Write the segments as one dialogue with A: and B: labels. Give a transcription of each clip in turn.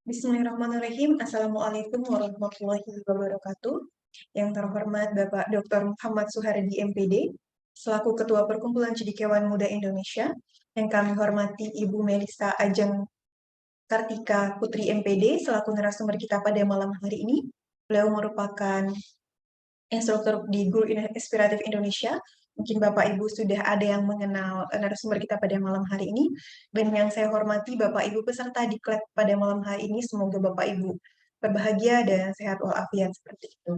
A: Bismillahirrahmanirrahim. Assalamualaikum warahmatullahi wabarakatuh. Yang terhormat Bapak Dr. Muhammad Suhardi MPD, selaku Ketua Perkumpulan Cendekiawan Muda Indonesia, yang kami hormati Ibu Melisa Ajeng Kartika Putri MPD, selaku narasumber kita pada malam hari ini. Beliau merupakan instruktur di Guru Inspiratif Indonesia. Mungkin Bapak Ibu sudah ada yang mengenal narasumber kita pada malam hari ini. Dan yang saya hormati Bapak Ibu peserta diklat pada malam hari ini, semoga Bapak Ibu berbahagia dan sehat walafiat seperti itu.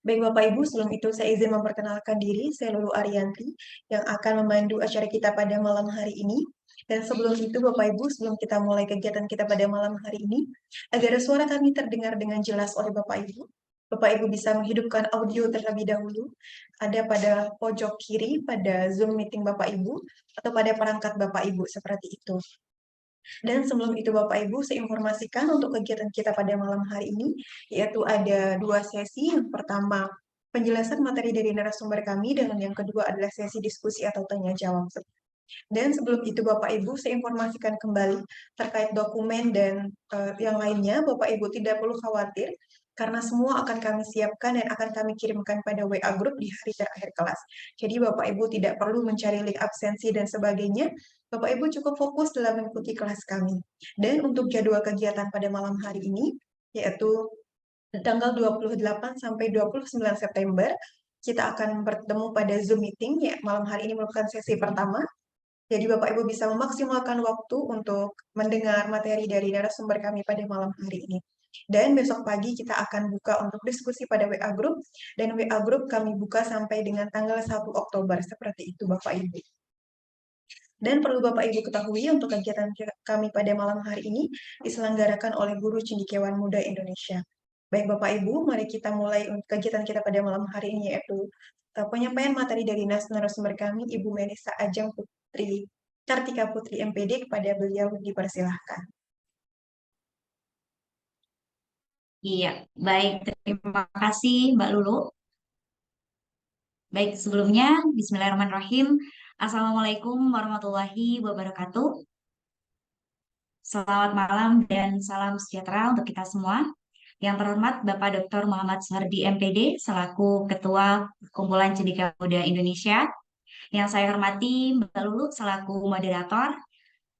A: Baik Bapak Ibu, sebelum itu saya izin memperkenalkan diri, saya Lulu Arianti yang akan memandu acara kita pada malam hari ini. Dan sebelum itu Bapak Ibu, sebelum kita mulai kegiatan kita pada malam hari ini, agar suara kami terdengar dengan jelas oleh Bapak Ibu, Bapak Ibu bisa menghidupkan audio terlebih dahulu, ada pada pojok kiri pada Zoom meeting Bapak Ibu, atau pada perangkat Bapak Ibu, seperti itu. Dan sebelum itu Bapak Ibu, saya informasikan untuk kegiatan kita pada malam hari ini, yaitu ada dua sesi. Yang pertama, penjelasan materi dari narasumber kami, dan yang kedua adalah sesi diskusi atau tanya jawab. Dan sebelum itu Bapak Ibu, saya informasikan kembali terkait dokumen dan yang lainnya. Bapak Ibu tidak perlu khawatir, karena semua akan kami siapkan dan akan kami kirimkan pada WA Group di hari terakhir kelas. Jadi Bapak Ibu tidak perlu mencari link absensi dan sebagainya. Bapak Ibu cukup fokus dalam mengikuti kelas kami. Dan untuk jadwal kegiatan pada malam hari ini, yaitu tanggal 28 sampai 29 September, kita akan bertemu pada Zoom meeting. Ya, malam hari ini merupakan sesi pertama. Jadi Bapak Ibu bisa memaksimalkan waktu untuk mendengar materi dari narasumber kami pada malam hari ini. Dan besok pagi kita akan buka untuk diskusi pada WA Group, dan WA Group kami buka sampai dengan tanggal 1 Oktober, seperti itu Bapak Ibu. Dan perlu Bapak Ibu ketahui, untuk kegiatan kami pada malam hari ini diselenggarakan oleh Guru Cendekiawan Muda Indonesia. Baik Bapak Ibu, mari kita mulai kegiatan kita pada malam hari ini, yaitu penyampaian materi dari narasumber kami, Ibu Melisa Ajeng Putri Kartika Putri MPD. Kepada beliau dipersilahkan.
B: Iya, baik. Terima kasih Mbak Lulu. Baik, sebelumnya Bismillahirrahmanirrahim. Assalamualaikum warahmatullahi wabarakatuh. Selamat malam dan salam sejahtera untuk kita semua. Yang terhormat Bapak Dr. Muhammad Suhardi MPD selaku Ketua Kumpulan Cendekiawan Muda Indonesia. Yang saya hormati Mbak Lulu selaku moderator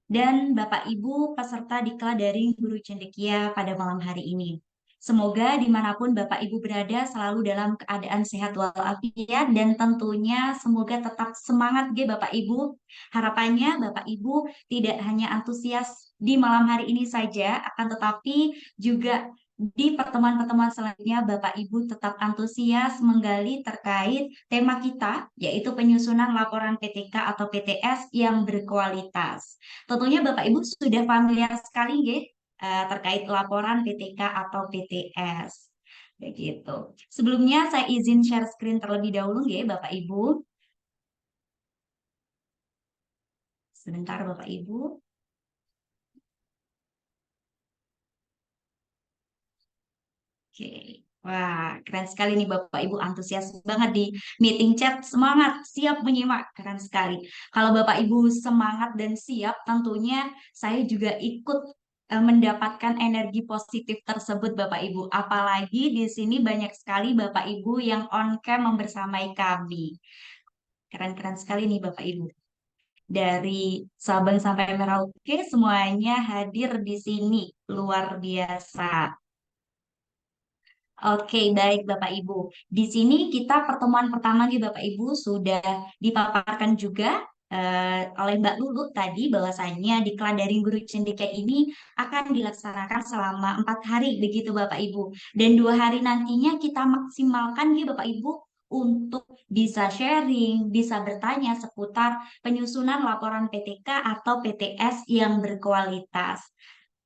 B: dan Bapak Ibu peserta diklat daring Guru Cendekia pada malam hari ini. Semoga dimanapun Bapak Ibu berada selalu dalam keadaan sehat walafiat dan tentunya semoga tetap semangat Bapak Ibu. Harapannya Bapak Ibu tidak hanya antusias di malam hari ini saja, akan tetapi juga di pertemuan-pertemuan selanjutnya Bapak Ibu tetap antusias menggali terkait tema kita, yaitu penyusunan laporan PTK atau PTS yang berkualitas. Tentunya Bapak Ibu sudah familiar sekali terkait laporan PTK atau PTS. Begitu. Sebelumnya saya izin share screen terlebih dahulu Bapak Ibu. Sebentar Bapak Ibu. Oke. Wah, keren sekali nih Bapak Ibu, antusias banget di meeting chat, semangat, siap menyimak, keren sekali. Kalau Bapak Ibu semangat dan siap, tentunya saya juga ikut mendapatkan energi positif tersebut Bapak Ibu. Apalagi di sini banyak sekali Bapak Ibu yang on cam membersamai kami. Keren-keren sekali nih Bapak Ibu. Dari Sabang sampai Merauke semuanya hadir di sini, luar biasa. Oke, baik Bapak Ibu. Di sini kita pertemuan pertama nih Bapak Ibu sudah dipaparkan juga oleh Mbak Lulu tadi bahwasannya diklat dari Guru Cendekia ini akan dilaksanakan selama 4 hari begitu Bapak Ibu. Dan 2 hari nantinya kita maksimalkan nih Bapak Ibu untuk bisa sharing, bisa bertanya seputar penyusunan laporan PTK atau PTS yang berkualitas.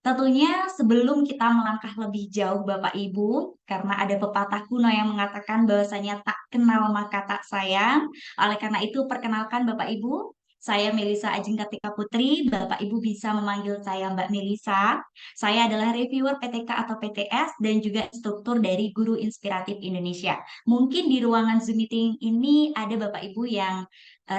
B: Tentunya sebelum kita melangkah lebih jauh Bapak Ibu, karena ada pepatah kuno yang mengatakan bahwasanya tak kenal maka tak sayang. Oleh karena itu perkenalkan Bapak Ibu, saya Melisa Ajeng Kartika Putri. Bapak Ibu bisa memanggil saya Mbak Melisa. Saya adalah reviewer PTK atau PTS dan juga instruktur dari Guru Inspiratif Indonesia. Mungkin di ruangan Zoom meeting ini ada Bapak Ibu yang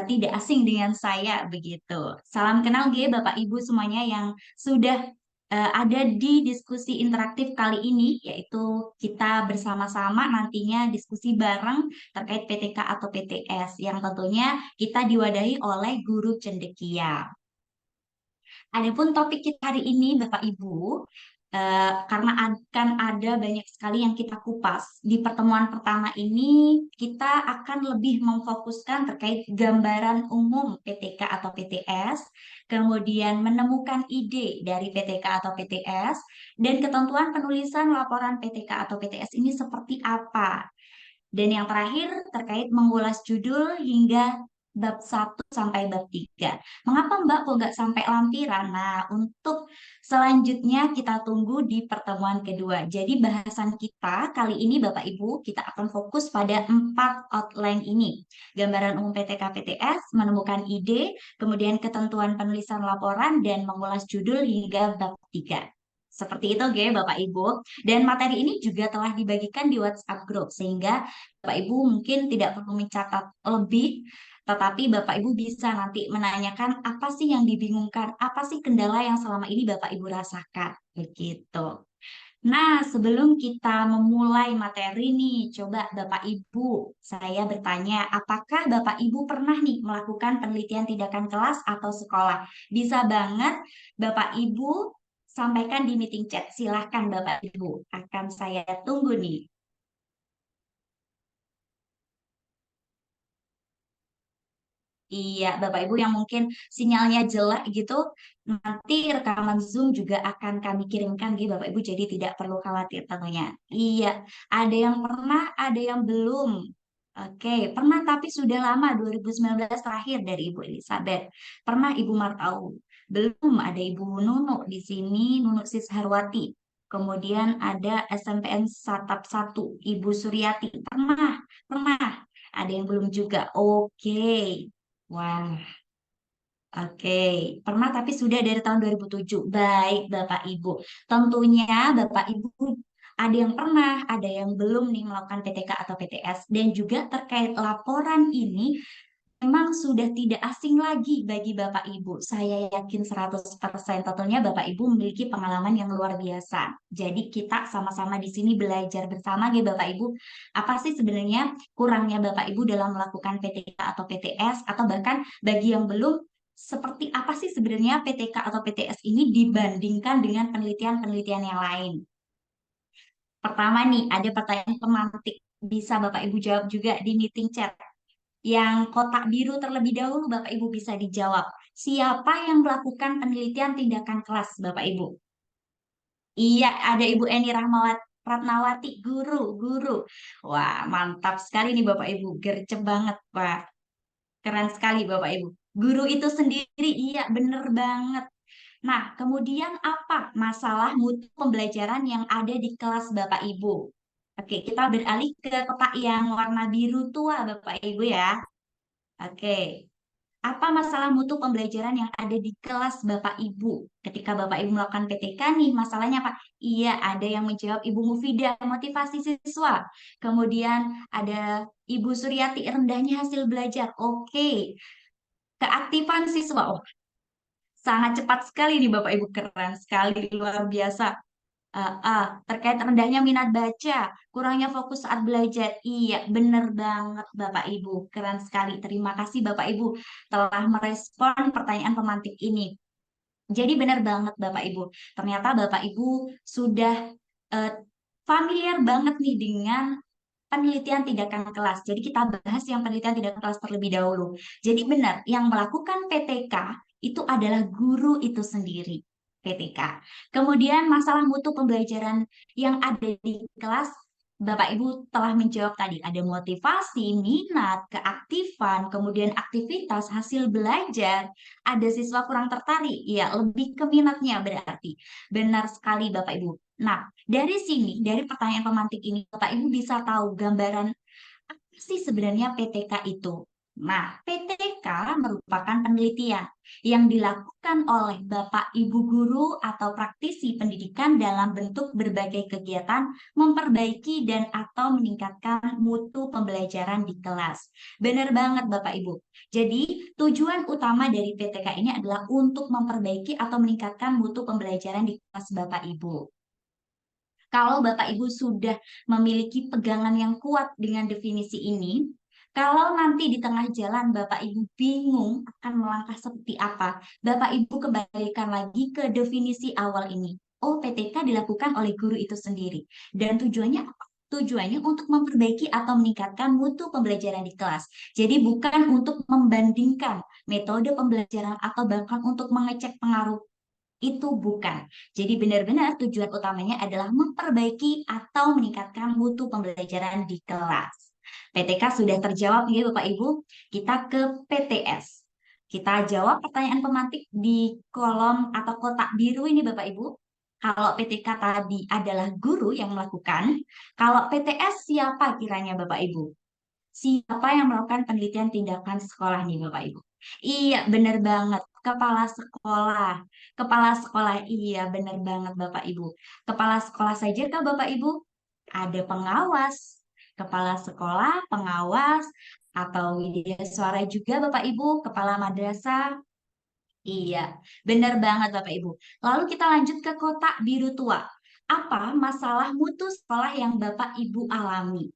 B: tidak asing dengan saya begitu. Salam kenal Bapak Ibu semuanya yang sudah ada di diskusi interaktif kali ini, yaitu kita bersama-sama nantinya diskusi bareng terkait PTK atau PTS, yang tentunya kita diwadahi oleh guru cendekia. Adapun topik kita hari ini, Bapak Ibu, karena akan ada banyak sekali yang kita kupas, di pertemuan pertama ini kita akan lebih memfokuskan terkait gambaran umum PTK atau PTS, kemudian menemukan ide dari PTK atau PTS, dan ketentuan penulisan laporan PTK atau PTS ini seperti apa. Dan yang terakhir terkait mengulas judul hingga bab 1 sampai bab 3. Mengapa Mbak kok nggak sampai lampiran? Nah, untuk selanjutnya kita tunggu di pertemuan kedua. Jadi bahasan kita kali ini Bapak Ibu, kita akan fokus pada 4 outline ini. Gambaran umum PTK PTS, menemukan ide, kemudian ketentuan penulisan laporan, dan mengulas judul hingga bab 3. Seperti itu, Bapak Ibu. Dan materi ini juga telah dibagikan di WhatsApp group, sehingga Bapak Ibu mungkin tidak perlu mencatat lebih, tetapi Bapak Ibu bisa nanti menanyakan apa sih yang dibingungkan, apa sih kendala yang selama ini Bapak Ibu rasakan, begitu. Nah, sebelum kita memulai materi nih, coba Bapak Ibu, saya bertanya, apakah Bapak Ibu pernah nih melakukan penelitian tindakan kelas atau sekolah? Bisa banget Bapak Ibu sampaikan di meeting chat. Silahkan Bapak Ibu, akan saya tunggu nih. Iya, Bapak Ibu yang mungkin sinyalnya jelek gitu, nanti rekaman Zoom juga akan kami kirimkan gitu Bapak Ibu, jadi tidak perlu khawatir tentunya. Iya, ada yang pernah, ada yang belum. Oke, pernah tapi sudah lama, 2019 terakhir dari Ibu Elizabeth. Pernah Ibu Martau. Belum, ada Ibu Nunu di sini, Nunu Sisharwati. Kemudian ada SMPN Satap 1, Ibu Suryati. Pernah. Ada yang belum juga. Oke. Wah, oke. Pernah tapi sudah dari tahun 2007. Baik, Bapak Ibu. Tentunya Bapak Ibu ada yang pernah, ada yang belum nih melakukan PTK atau PTS. Dan juga terkait laporan ini memang sudah tidak asing lagi bagi Bapak Ibu. Saya yakin 100% tentunya Bapak Ibu memiliki pengalaman yang luar biasa. Jadi kita sama-sama di sini belajar bersama ya Bapak Ibu. Apa sih sebenarnya kurangnya Bapak Ibu dalam melakukan PTK atau PTS, atau bahkan bagi yang belum, seperti apa sih sebenarnya PTK atau PTS ini dibandingkan dengan penelitian-penelitian yang lain. Pertama nih, ada pertanyaan pemantik. Bisa Bapak Ibu jawab juga di meeting chat. Yang kotak biru terlebih dahulu Bapak Ibu bisa dijawab. Siapa yang melakukan penelitian tindakan kelas Bapak Ibu? Iya, ada Ibu Eni Rahmawati Ratnawati, guru. Wah, mantap sekali nih Bapak Ibu. Gercep banget, Pak. Keren sekali Bapak Ibu. Guru itu sendiri, iya bener banget. Nah, kemudian apa masalah mutu pembelajaran yang ada di kelas Bapak Ibu? Oke, kita beralih ke kotak yang warna biru tua Bapak Ibu ya. Oke, apa masalah mutu pembelajaran yang ada di kelas Bapak Ibu? Ketika Bapak Ibu melakukan PTK nih, masalahnya apa? Iya, ada yang menjawab Ibu Mufidah, motivasi siswa. Kemudian ada Ibu Suryati, rendahnya hasil belajar. Oke, keaktifan siswa. Oh, sangat cepat sekali nih Bapak Ibu, keren sekali, luar biasa. Terkait rendahnya minat baca, kurangnya fokus saat belajar. Iya, benar banget Bapak Ibu. Keren sekali. Terima kasih Bapak Ibu telah merespon pertanyaan pemantik ini. Jadi benar banget Bapak Ibu. Ternyata Bapak Ibu sudah eh, familiar banget nih dengan penelitian tindakan kelas. Jadi kita bahas yang penelitian tindakan kelas terlebih dahulu. Jadi benar, yang melakukan PTK itu adalah guru itu sendiri. PTK. Kemudian masalah mutu pembelajaran yang ada di kelas, Bapak Ibu telah menjawab tadi, ada motivasi, minat, keaktifan, kemudian aktivitas, hasil belajar, ada siswa kurang tertarik, ya lebih ke minatnya berarti. Benar sekali Bapak Ibu. Nah, dari sini, dari pertanyaan pemantik ini, Bapak Ibu bisa tahu gambaran apa sih sebenarnya PTK itu. Nah, PTK merupakan penelitian yang dilakukan oleh Bapak Ibu guru atau praktisi pendidikan dalam bentuk berbagai kegiatan memperbaiki dan atau meningkatkan mutu pembelajaran di kelas. Benar banget Bapak Ibu. Jadi, tujuan utama dari PTK ini adalah untuk memperbaiki atau meningkatkan mutu pembelajaran di kelas Bapak Ibu. Kalau Bapak Ibu sudah memiliki pegangan yang kuat dengan definisi ini, kalau nanti di tengah jalan Bapak Ibu bingung akan melangkah seperti apa, Bapak Ibu kembalikan lagi ke definisi awal ini. Oh, PTK dilakukan oleh guru itu sendiri. Dan tujuannya apa? Tujuannya untuk memperbaiki atau meningkatkan mutu pembelajaran di kelas. Jadi bukan untuk membandingkan metode pembelajaran atau bahkan untuk mengecek pengaruh, itu bukan. Jadi benar-benar tujuan utamanya adalah memperbaiki atau meningkatkan mutu pembelajaran di kelas. PTK sudah terjawab ya Bapak Ibu. Kita ke PTS. Kita jawab pertanyaan pemantik di kolom atau kotak biru ini Bapak Ibu. Kalau PTK tadi adalah guru yang melakukan, kalau PTS siapa kiranya Bapak Ibu? Siapa yang melakukan penelitian tindakan sekolah nih Bapak Ibu? Iya, benar banget. Kepala sekolah. Kepala sekolah, iya benar banget Bapak Ibu. Kepala sekolah saja kah Bapak Ibu? Ada pengawas. Kepala sekolah, pengawas, atau widya suara juga Bapak Ibu, kepala madrasah. Iya, benar banget Bapak Ibu. Lalu kita lanjut ke kotak biru tua. Apa masalah mutu sekolah yang Bapak Ibu alami?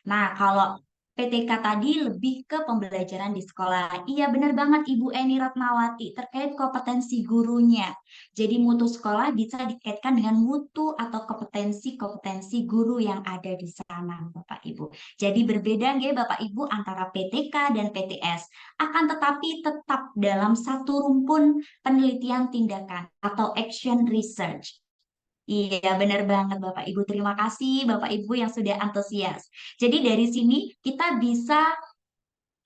B: Nah, kalau PTK tadi lebih ke pembelajaran di sekolah. Iya, benar banget Ibu Eni Ratnawati terkait kompetensi gurunya. Jadi mutu sekolah bisa dikaitkan dengan mutu atau kompetensi-kompetensi guru yang ada di sana, Bapak Ibu. Jadi berbeda nggih Bapak Ibu antara PTK dan PTS. Akan tetapi tetap dalam satu rumpun penelitian tindakan atau action research. Iya, benar banget Bapak Ibu. Terima kasih Bapak Ibu yang sudah antusias. Jadi dari sini kita bisa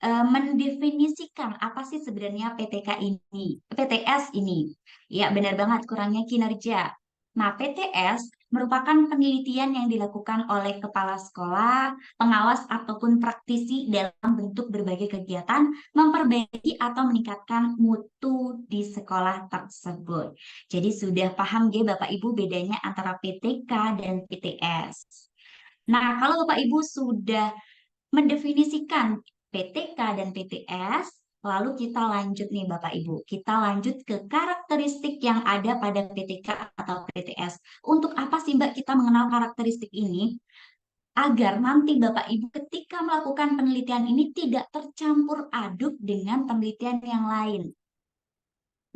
B: mendefinisikan apa sih sebenarnya PTK ini, PTS ini. Ya, benar banget, kurangnya kinerja. Nah, PTS merupakan penelitian yang dilakukan oleh kepala sekolah, pengawas ataupun praktisi dalam bentuk berbagai kegiatan memperbaiki atau meningkatkan mutu di sekolah tersebut. Jadi sudah paham ya Bapak Ibu bedanya antara PTK dan PTS. Nah, kalau Bapak Ibu sudah mendefinisikan PTK dan PTS, lalu kita lanjut nih Bapak Ibu. Kita lanjut ke karakteristik yang ada pada PTK atau PTS. Untuk apa sih Mbak kita mengenal karakteristik ini? Agar nanti Bapak Ibu ketika melakukan penelitian ini tidak tercampur aduk dengan penelitian yang lain.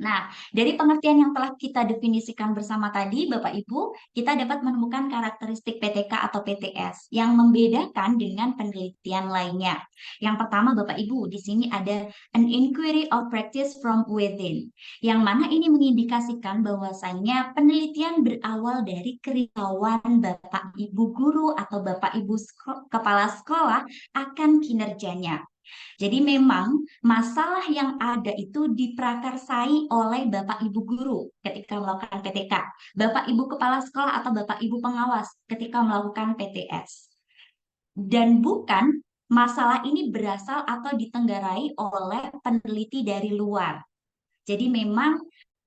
B: Nah, dari pengertian yang telah kita definisikan bersama tadi, Bapak Ibu, kita dapat menemukan karakteristik PTK atau PTS yang membedakan dengan penelitian lainnya. Yang pertama, Bapak Ibu, di sini ada an inquiry of practice from within, yang mana ini mengindikasikan bahwasannya penelitian berawal dari kerisauan Bapak Ibu guru atau Bapak Ibu kepala sekolah akan kinerjanya. Jadi memang masalah yang ada itu diprakarsai oleh Bapak Ibu guru ketika melakukan PTK, Bapak Ibu kepala sekolah atau Bapak Ibu pengawas ketika melakukan PTS. Dan bukan masalah ini berasal atau ditenggarai oleh peneliti dari luar. Jadi memang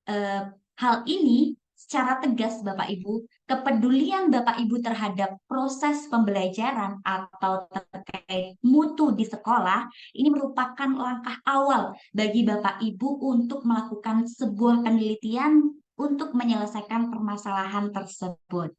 B: eh, hal ini secara tegas Bapak Ibu, kepedulian Bapak Ibu terhadap proses pembelajaran atau terkait mutu di sekolah ini merupakan langkah awal bagi Bapak Ibu untuk melakukan sebuah penelitian untuk menyelesaikan permasalahan tersebut.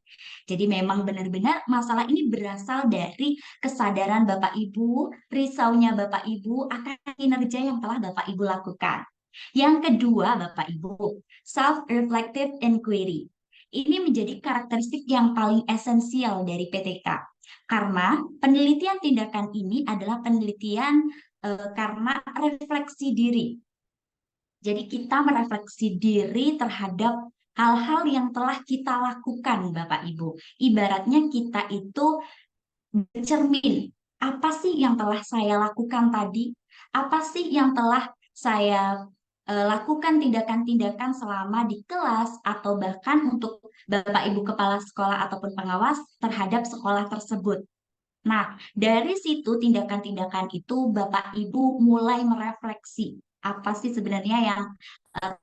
B: Jadi memang benar-benar masalah ini berasal dari kesadaran Bapak Ibu, risaunya Bapak Ibu akan kinerja yang telah Bapak Ibu lakukan. Yang kedua, Bapak Ibu, self-reflective inquiry. Ini menjadi karakteristik yang paling esensial dari PTK. Karena penelitian tindakan ini adalah penelitian karena refleksi diri. Jadi kita merefleksi diri terhadap hal-hal yang telah kita lakukan, Bapak Ibu. Ibaratnya kita itu bercermin, apa sih yang telah saya lakukan tadi? Apa sih yang telah saya lakukan tindakan-tindakan selama di kelas atau bahkan untuk Bapak Ibu kepala sekolah ataupun pengawas terhadap sekolah tersebut. Nah, dari situ tindakan-tindakan itu Bapak Ibu mulai merefleksi apa sih sebenarnya yang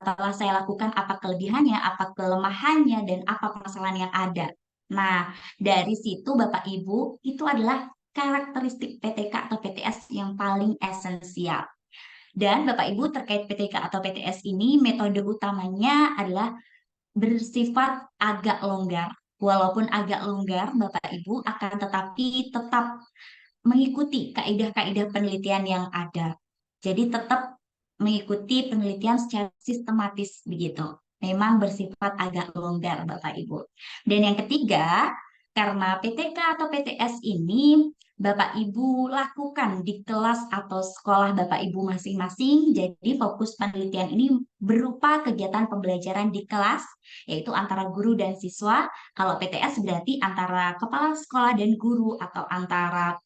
B: telah saya lakukan, apa kelebihannya, apa kelemahannya, dan apa permasalahan yang ada. Nah, dari situ Bapak Ibu itu adalah karakteristik PTK atau PTS yang paling esensial. Dan Bapak Ibu terkait PTK atau PTS ini metode utamanya adalah bersifat agak longgar. Walaupun agak longgar, Bapak Ibu akan tetapi tetap mengikuti kaidah-kaidah penelitian yang ada. Jadi tetap mengikuti penelitian secara sistematis begitu. Memang bersifat agak longgar Bapak Ibu. Dan yang ketiga, karena PTK atau PTS ini Bapak Ibu lakukan di kelas atau sekolah Bapak Ibu masing-masing, jadi fokus penelitian ini berupa kegiatan pembelajaran di kelas, yaitu antara guru dan siswa. Kalau PTS berarti antara kepala sekolah dan guru atau antara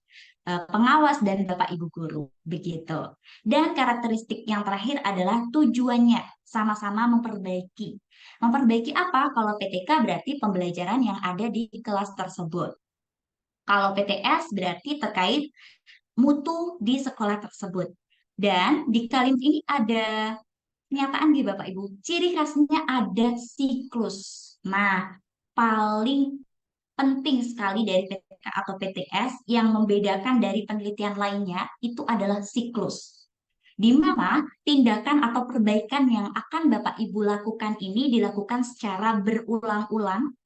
B: pengawas dan Bapak Ibu guru, begitu. Dan karakteristik yang terakhir adalah tujuannya sama-sama memperbaiki. Memperbaiki apa? Kalau PTK berarti pembelajaran yang ada di kelas tersebut. Kalau PTS berarti terkait mutu di sekolah tersebut. Dan di Kalim ini ada pernyataan di Bapak Ibu, ciri khasnya ada siklus. Nah, paling penting sekali dari PTK atau PTS yang membedakan dari penelitian lainnya itu adalah siklus. Di mana tindakan atau perbaikan yang akan Bapak Ibu lakukan ini dilakukan secara berulang-ulang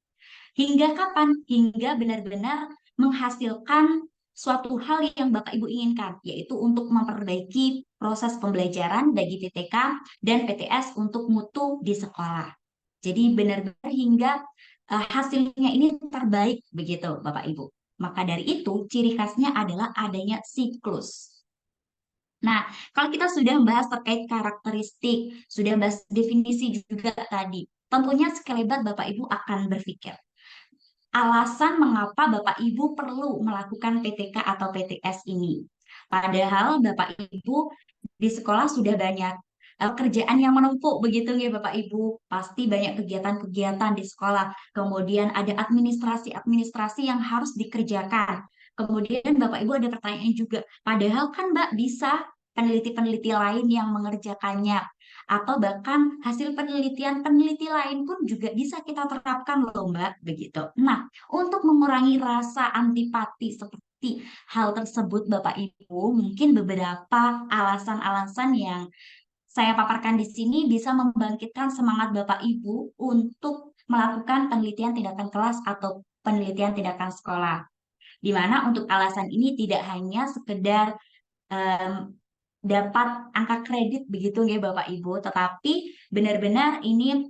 B: hingga kapan? Hingga benar-benar menghasilkan suatu hal yang Bapak Ibu inginkan, yaitu untuk memperbaiki proses pembelajaran bagi PTK dan PTS untuk mutu di sekolah. Jadi benar-benar hingga hasilnya ini terbaik begitu Bapak Ibu. Maka dari itu ciri khasnya adalah adanya siklus. Nah, kalau kita sudah membahas terkait karakteristik, sudah bahas definisi juga tadi, tentunya sekelebat Bapak Ibu akan berpikir alasan mengapa Bapak Ibu perlu melakukan PTK atau PTS ini. Padahal Bapak Ibu di sekolah sudah banyak kerjaan yang menumpuk begitu ya Bapak Ibu. Pasti banyak kegiatan-kegiatan di sekolah. Kemudian ada administrasi-administrasi yang harus dikerjakan. Kemudian Bapak Ibu ada pertanyaan juga. Padahal kan Mbak bisa peneliti-peneliti lain yang mengerjakannya. Atau bahkan hasil penelitian peneliti lain pun juga bisa kita terapkan loh Mbak, begitu. Nah, untuk mengurangi rasa antipati seperti hal tersebut Bapak Ibu, mungkin beberapa alasan-alasan yang saya paparkan di sini bisa membangkitkan semangat Bapak Ibu untuk melakukan penelitian tindakan kelas atau penelitian tindakan sekolah. Di mana untuk alasan ini tidak hanya sekedar em, dapat angka kredit begitu ya Bapak Ibu, tetapi benar-benar ini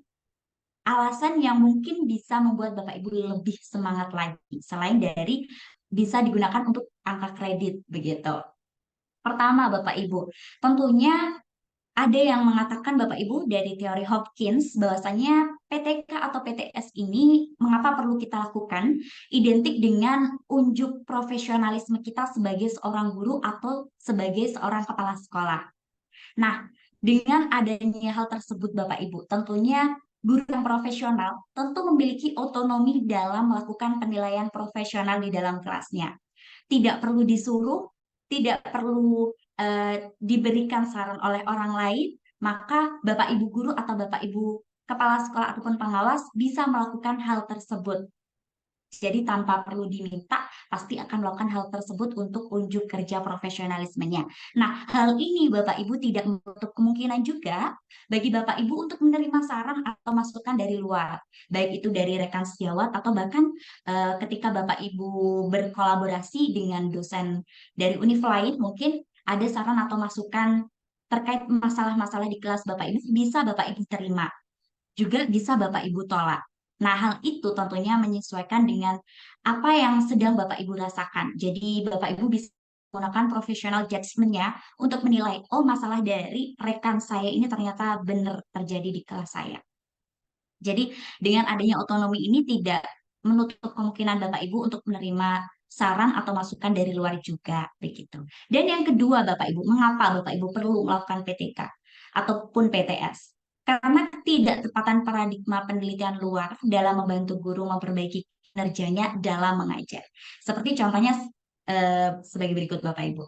B: alasan yang mungkin bisa membuat Bapak Ibu lebih semangat lagi selain dari bisa digunakan untuk angka kredit begitu. Pertama Bapak Ibu, tentunya ada yang mengatakan Bapak Ibu dari teori Hopkins bahwasanya PTK atau PTS ini mengapa perlu kita lakukan identik dengan unjuk profesionalisme kita sebagai seorang guru atau sebagai seorang kepala sekolah. Nah, dengan adanya hal tersebut Bapak Ibu, tentunya guru yang profesional tentu memiliki otonomi dalam melakukan penilaian profesional di dalam kelasnya. Tidak perlu disuruh, tidak perlu diberikan saran oleh orang lain, maka Bapak Ibu guru atau Bapak Ibu kepala sekolah ataupun pengawas bisa melakukan hal tersebut. Jadi tanpa perlu diminta, pasti akan melakukan hal tersebut untuk unjuk kerja profesionalismenya. Nah, hal ini Bapak Ibu tidak menutup kemungkinan juga bagi Bapak Ibu untuk menerima saran atau masukan dari luar, baik itu dari rekan sejawat atau bahkan ketika Bapak Ibu berkolaborasi dengan dosen dari univ lain, mungkin ada saran atau masukan terkait masalah-masalah di kelas Bapak Ibu bisa Bapak Ibu terima, juga bisa Bapak Ibu tolak. Nah, hal itu tentunya menyesuaikan dengan apa yang sedang Bapak Ibu rasakan. Jadi, Bapak Ibu bisa menggunakan professional judgment-nya untuk menilai, oh masalah dari rekan saya ini ternyata benar terjadi di kelas saya. Jadi, dengan adanya otonomi ini tidak menutup kemungkinan Bapak Ibu untuk menerima saran atau masukan dari luar juga, begitu. Dan yang kedua, Bapak Ibu, mengapa Bapak Ibu perlu melakukan PTK ataupun PTS? Karena ketidaktepatan paradigma penelitian luar dalam membantu guru memperbaiki kinerjanya dalam mengajar. Seperti contohnya sebagai berikut Bapak Ibu.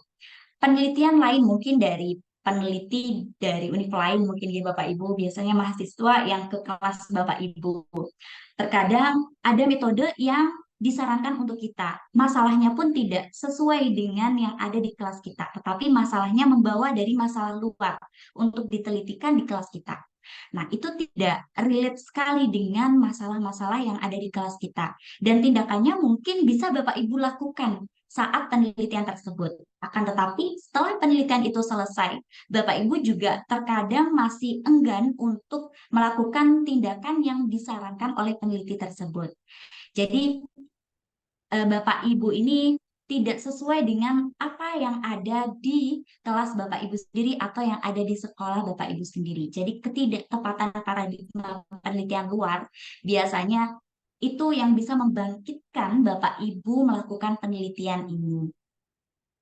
B: Penelitian lain mungkin dari peneliti dari univ lain mungkin ya Bapak Ibu, biasanya mahasiswa yang ke kelas Bapak Ibu. Terkadang ada metode yang disarankan untuk kita. Masalahnya pun tidak sesuai dengan yang ada di kelas kita, tetapi masalahnya membawa dari masalah luar untuk ditelitikan di kelas kita. Nah, itu tidak relate sekali dengan masalah-masalah yang ada di kelas kita. Dan tindakannya mungkin bisa Bapak Ibu lakukan saat penelitian tersebut. Akan tetapi, setelah penelitian itu selesai, Bapak Ibu juga terkadang masih enggan untuk melakukan tindakan yang disarankan oleh peneliti tersebut. Jadi, Bapak Ibu ini tidak sesuai dengan apa yang ada di kelas Bapak Ibu sendiri atau yang ada di sekolah Bapak Ibu sendiri. Jadi ketidaktepatan paradigma penelitian luar biasanya itu yang bisa membangkitkan Bapak Ibu melakukan penelitian ini.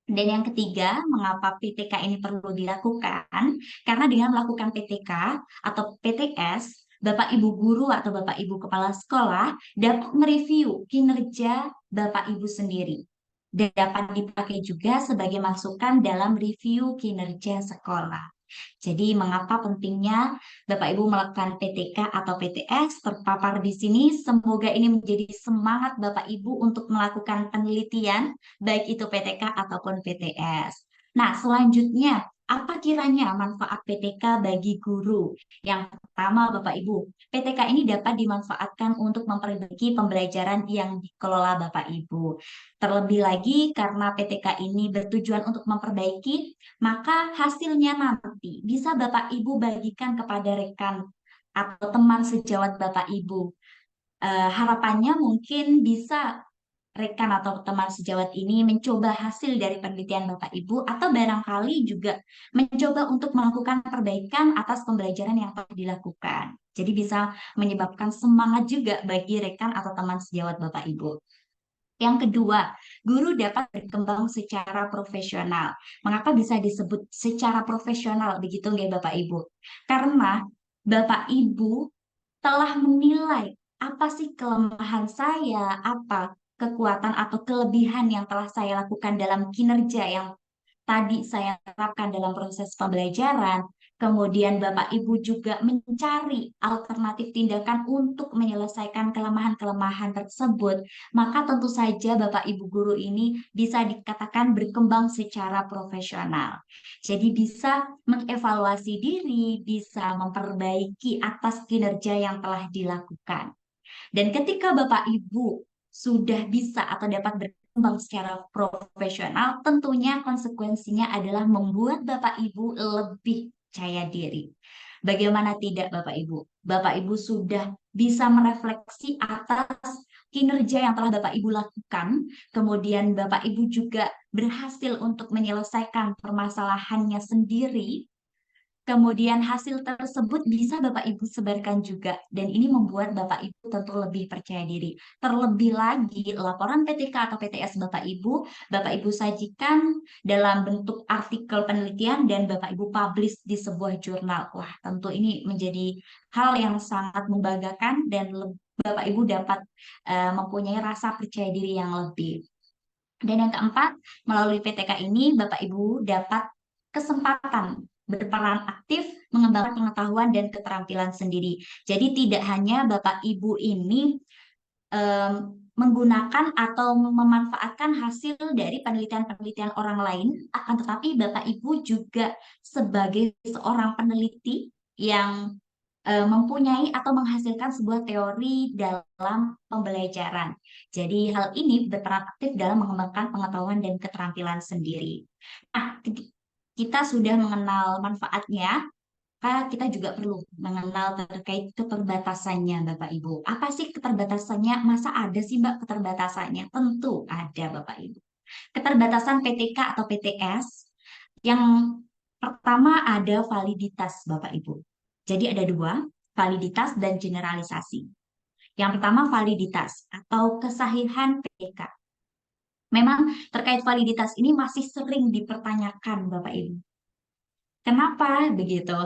B: Dan yang ketiga, mengapa PTK ini perlu dilakukan? Karena dengan melakukan PTK atau PTS, Bapak Ibu guru atau Bapak Ibu kepala sekolah dapat mereview kinerja Bapak Ibu sendiri. Dan dapat dipakai juga sebagai masukan dalam review kinerja sekolah. Jadi, mengapa pentingnya Bapak Ibu melakukan PTK atau PTS terpapar di sini? Semoga ini menjadi semangat Bapak Ibu untuk melakukan penelitian, baik itu PTK ataupun PTS. Nah, selanjutnya, apa kiranya manfaat PTK bagi guru? Yang pertama, Bapak Ibu, PTK ini dapat dimanfaatkan untuk memperbaiki pembelajaran yang dikelola Bapak Ibu. Terlebih lagi, karena PTK ini bertujuan untuk memperbaiki, maka hasilnya nanti bisa Bapak Ibu bagikan kepada rekan atau teman sejawat Bapak Ibu. Harapannya mungkin bisa rekan atau teman sejawat ini mencoba hasil dari penelitian Bapak Ibu atau barangkali juga mencoba untuk melakukan perbaikan atas pembelajaran yang telah dilakukan. Jadi bisa menyebabkan semangat juga bagi rekan atau teman sejawat Bapak Ibu. Yang kedua, guru dapat berkembang secara profesional. Mengapa bisa disebut secara profesional begitu nggak Bapak Ibu? Karena Bapak Ibu telah menilai apa sih kelemahan saya, apa kekuatan atau kelebihan yang telah saya lakukan dalam kinerja yang tadi saya terapkan dalam proses pembelajaran. Kemudian Bapak Ibu juga mencari alternatif tindakan untuk menyelesaikan kelemahan-kelemahan tersebut. Maka tentu saja Bapak Ibu guru ini bisa dikatakan berkembang secara profesional. Jadi bisa mengevaluasi diri, bisa memperbaiki atas kinerja yang telah dilakukan. Dan ketika Bapak Ibu sudah bisa atau dapat berkembang secara profesional, tentunya konsekuensinya adalah membuat Bapak Ibu lebih percaya diri. Bagaimana tidak Bapak Ibu? Bapak Ibu sudah bisa merefleksi atas kinerja yang telah Bapak Ibu lakukan, kemudian Bapak Ibu juga berhasil untuk menyelesaikan permasalahannya sendiri. Kemudian hasil tersebut bisa Bapak Ibu sebarkan juga dan ini membuat Bapak Ibu tentu lebih percaya diri. Terlebih lagi laporan PTK atau PTS Bapak Ibu sajikan dalam bentuk artikel penelitian dan Bapak Ibu publish di sebuah jurnal. Wah, tentu ini menjadi hal yang sangat membanggakan dan Bapak Ibu dapat mempunyai rasa percaya diri yang lebih. Dan yang keempat, melalui PTK ini Bapak Ibu dapat kesempatan berperan aktif mengembangkan pengetahuan dan keterampilan sendiri. Jadi tidak hanya Bapak Ibu ini menggunakan atau memanfaatkan hasil dari penelitian-penelitian orang lain, akan tetapi Bapak Ibu juga sebagai seorang peneliti yang mempunyai atau menghasilkan sebuah teori dalam pembelajaran. Jadi hal ini berperan aktif dalam mengembangkan pengetahuan dan keterampilan sendiri. Nah, kita sudah mengenal manfaatnya, maka kita juga perlu mengenal terkait keterbatasannya, Bapak Ibu. Apa sih keterbatasannya? Masa ada sih, Mbak, keterbatasannya? Tentu ada, Bapak Ibu. Keterbatasan PTK atau PTS yang pertama ada validitas, Bapak Ibu. Jadi ada dua, validitas dan generalisasi. Yang pertama validitas atau kesahihan PTK. Memang terkait validitas ini masih sering dipertanyakan Bapak Ibu. Kenapa begitu?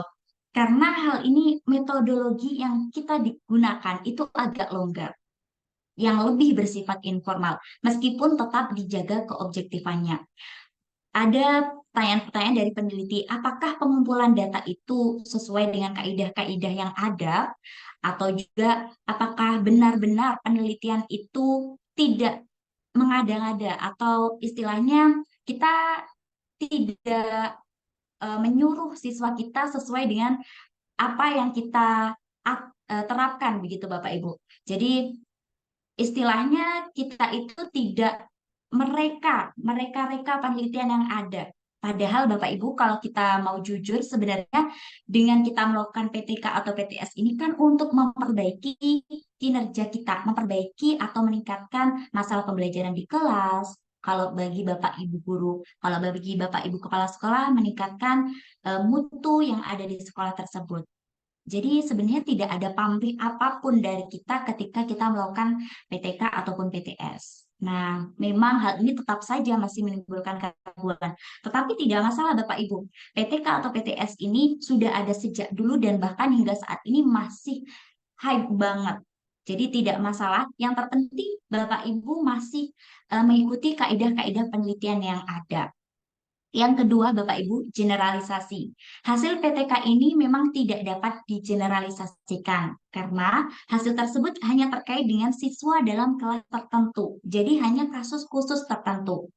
B: Karena hal ini metodologi yang kita digunakan itu agak longgar. yang lebih bersifat informal, meskipun tetap dijaga keobjektifannya. Ada pertanyaan-pertanyaan dari peneliti, apakah pengumpulan data itu sesuai dengan kaidah-kaidah yang ada, atau juga apakah benar-benar penelitian itu tidak mengada-ngada, atau istilahnya kita tidak menyuruh siswa kita sesuai dengan apa yang kita terapkan begitu Bapak Ibu. Jadi istilahnya kita itu tidak mereka-reka penelitian yang ada. Padahal Bapak Ibu kalau kita mau jujur sebenarnya dengan kita melakukan PTK atau PTS ini kan untuk memperbaiki kinerja kita, memperbaiki atau meningkatkan masalah pembelajaran di kelas. Kalau bagi Bapak Ibu guru, kalau bagi Bapak Ibu kepala sekolah meningkatkan mutu yang ada di sekolah tersebut. Jadi sebenarnya tidak ada pamrih apapun dari kita ketika kita melakukan PTK ataupun PTS. Nah, memang hal ini tetap saja masih menimbulkan keraguan. Tetapi tidak masalah Bapak Ibu. PTK atau PTS ini sudah ada sejak dulu dan bahkan hingga saat ini masih hype banget. Jadi tidak masalah. Yang terpenting Bapak Ibu masih mengikuti kaidah-kaidah penelitian yang ada. Yang kedua, Bapak Ibu, generalisasi. Hasil PTK ini memang tidak dapat digeneralisasikan karena hasil tersebut hanya terkait dengan siswa dalam kelas tertentu. Jadi hanya kasus khusus tertentu.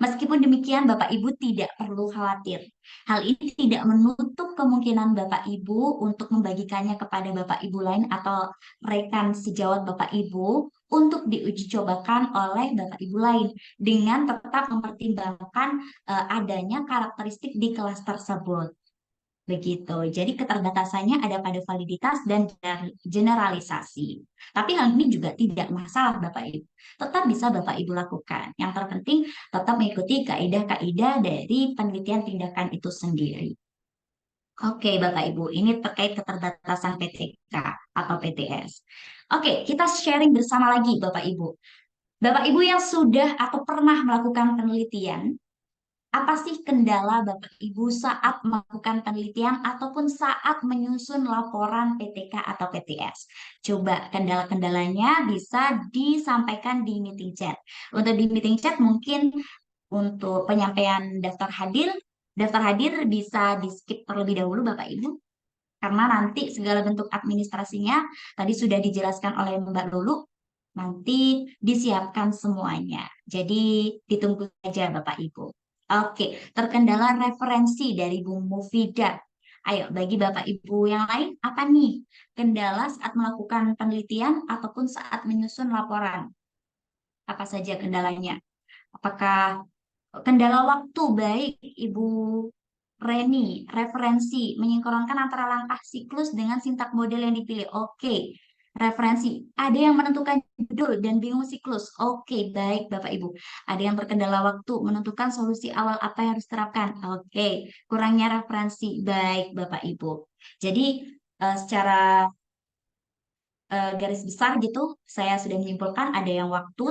B: Meskipun demikian, Bapak Ibu tidak perlu khawatir. Hal ini tidak menutup kemungkinan Bapak Ibu untuk membagikannya kepada Bapak Ibu lain atau rekan sejawat Bapak Ibu untuk diuji cobakan oleh Bapak Ibu lain dengan tetap mempertimbangkan adanya karakteristik di kelas tersebut. Begitu. Jadi keterbatasannya ada pada validitas dan generalisasi. Tapi hal ini juga tidak masalah Bapak Ibu. Tetap bisa Bapak Ibu lakukan. Yang terpenting tetap mengikuti kaidah-kaidah dari penelitian tindakan itu sendiri. Oke Bapak Ibu, ini terkait keterbatasan PTK atau PTS. Oke, kita sharing bersama lagi Bapak Ibu. Bapak Ibu yang sudah atau pernah melakukan penelitian, apa sih kendala Bapak Ibu saat melakukan penelitian ataupun saat menyusun laporan PTK atau PTS? Coba kendala-kendalanya bisa disampaikan di meeting chat. Untuk di meeting chat mungkin untuk penyampaian daftar hadir bisa di-skip terlebih dahulu Bapak Ibu. Karena nanti segala bentuk administrasinya tadi sudah dijelaskan oleh Mbak Lulu, nanti disiapkan semuanya. Jadi ditunggu saja Bapak Ibu. Oke, terkendala referensi dari Bu Mufidah. Ayo, bagi Bapak Ibu yang lain, apa nih kendala saat melakukan penelitian ataupun saat menyusun laporan? Apa saja kendalanya? Apakah kendala waktu baik Ibu Reni, referensi, menyinkronkan antara langkah siklus dengan sintak model yang dipilih. Oke, referensi. Ada yang menentukan judul dan bingung siklus. Oke, baik Bapak Ibu. Ada yang terkendala waktu, menentukan solusi awal apa yang harus diterapkan. Oke, kurangnya referensi. Baik Bapak Ibu. Jadi, secara garis besar gitu, saya sudah menyimpulkan ada yang waktu,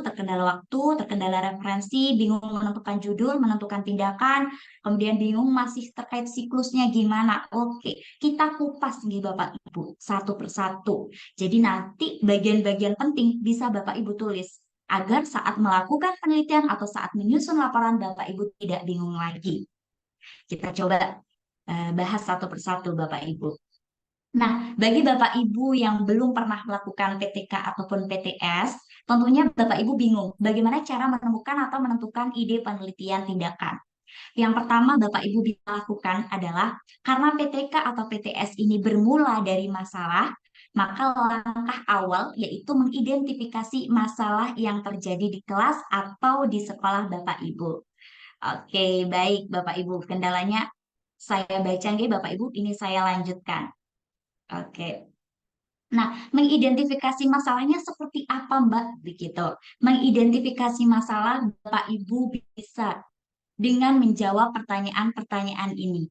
B: terkendala referensi, bingung menentukan judul, menentukan tindakan, kemudian bingung masih terkait siklusnya gimana. Oke, kita kupas nih Bapak Ibu satu persatu. Jadi nanti bagian-bagian penting bisa Bapak Ibu tulis agar saat melakukan penelitian atau saat menyusun laporan Bapak Ibu tidak bingung lagi. Kita coba bahas satu persatu Bapak Ibu. Nah, bagi Bapak Ibu yang belum pernah melakukan PTK ataupun PTS, tentunya Bapak Ibu bingung bagaimana cara menemukan atau menentukan ide penelitian tindakan. Yang pertama Bapak Ibu bisa lakukan adalah karena PTK atau PTS ini bermula dari masalah, maka langkah awal yaitu mengidentifikasi masalah yang terjadi di kelas atau di sekolah Bapak Ibu. Oke, baik Bapak Ibu, kendalanya saya baca nggih Bapak Ibu, ini saya lanjutkan. Oke. Nah, mengidentifikasi masalahnya seperti apa, Mbak? Begitu. Mengidentifikasi masalah Bapak Ibu bisa dengan menjawab pertanyaan-pertanyaan ini.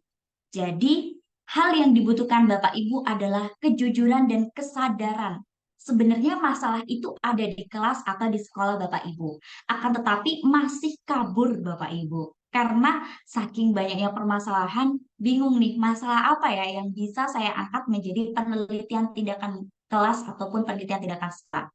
B: Jadi, hal yang dibutuhkan Bapak Ibu adalah kejujuran dan kesadaran. Sebenarnya masalah itu ada di kelas atau di sekolah Bapak Ibu. Akan tetapi masih kabur Bapak Ibu. Karena saking banyaknya permasalahan, bingung nih masalah apa ya yang bisa saya angkat menjadi penelitian tindakan kelas ataupun penelitian tindakan sekolah.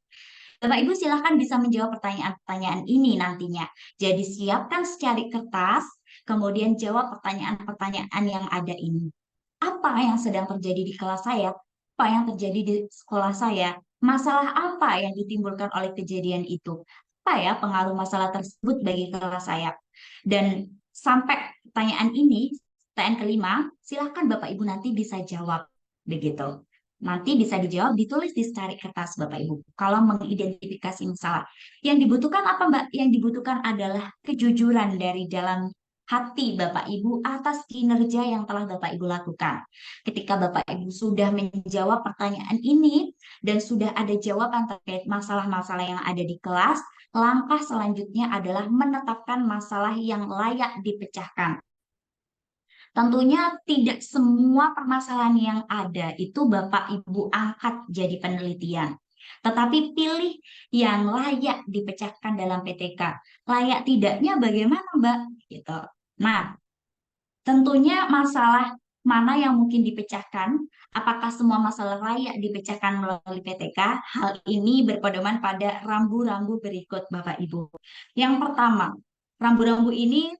B: Bapak Ibu silakan bisa menjawab pertanyaan-pertanyaan ini nantinya. Jadi siapkan secari kertas, kemudian jawab pertanyaan-pertanyaan yang ada ini. Apa yang sedang terjadi di kelas saya? Apa yang terjadi di sekolah saya? Masalah apa yang ditimbulkan oleh kejadian itu? Apa ya pengaruh masalah tersebut bagi kelas saya? Dan sampai pertanyaan ini, pertanyaan kelima, silahkan Bapak Ibu nanti bisa jawab. Begitu. Nanti bisa dijawab, ditulis di secari kertas Bapak Ibu. Kalau mengidentifikasi masalah. Yang dibutuhkan apa Mbak? Yang dibutuhkan adalah kejujuran dari dalam hati Bapak Ibu atas kinerja yang telah Bapak Ibu lakukan. Ketika Bapak Ibu sudah menjawab pertanyaan ini dan sudah ada jawaban terkait masalah-masalah yang ada di kelas, langkah selanjutnya adalah menetapkan masalah yang layak dipecahkan. Tentunya tidak semua permasalahan yang ada itu Bapak Ibu angkat jadi penelitian. Tetapi pilih yang layak dipecahkan dalam PTK. Layak tidaknya bagaimana, Mbak? Gitu. Nah, tentunya masalah mana yang mungkin dipecahkan? Apakah semua masalah layak dipecahkan melalui PTK? Hal ini berpedoman pada rambu-rambu berikut, Bapak Ibu. Yang pertama, rambu-rambu ini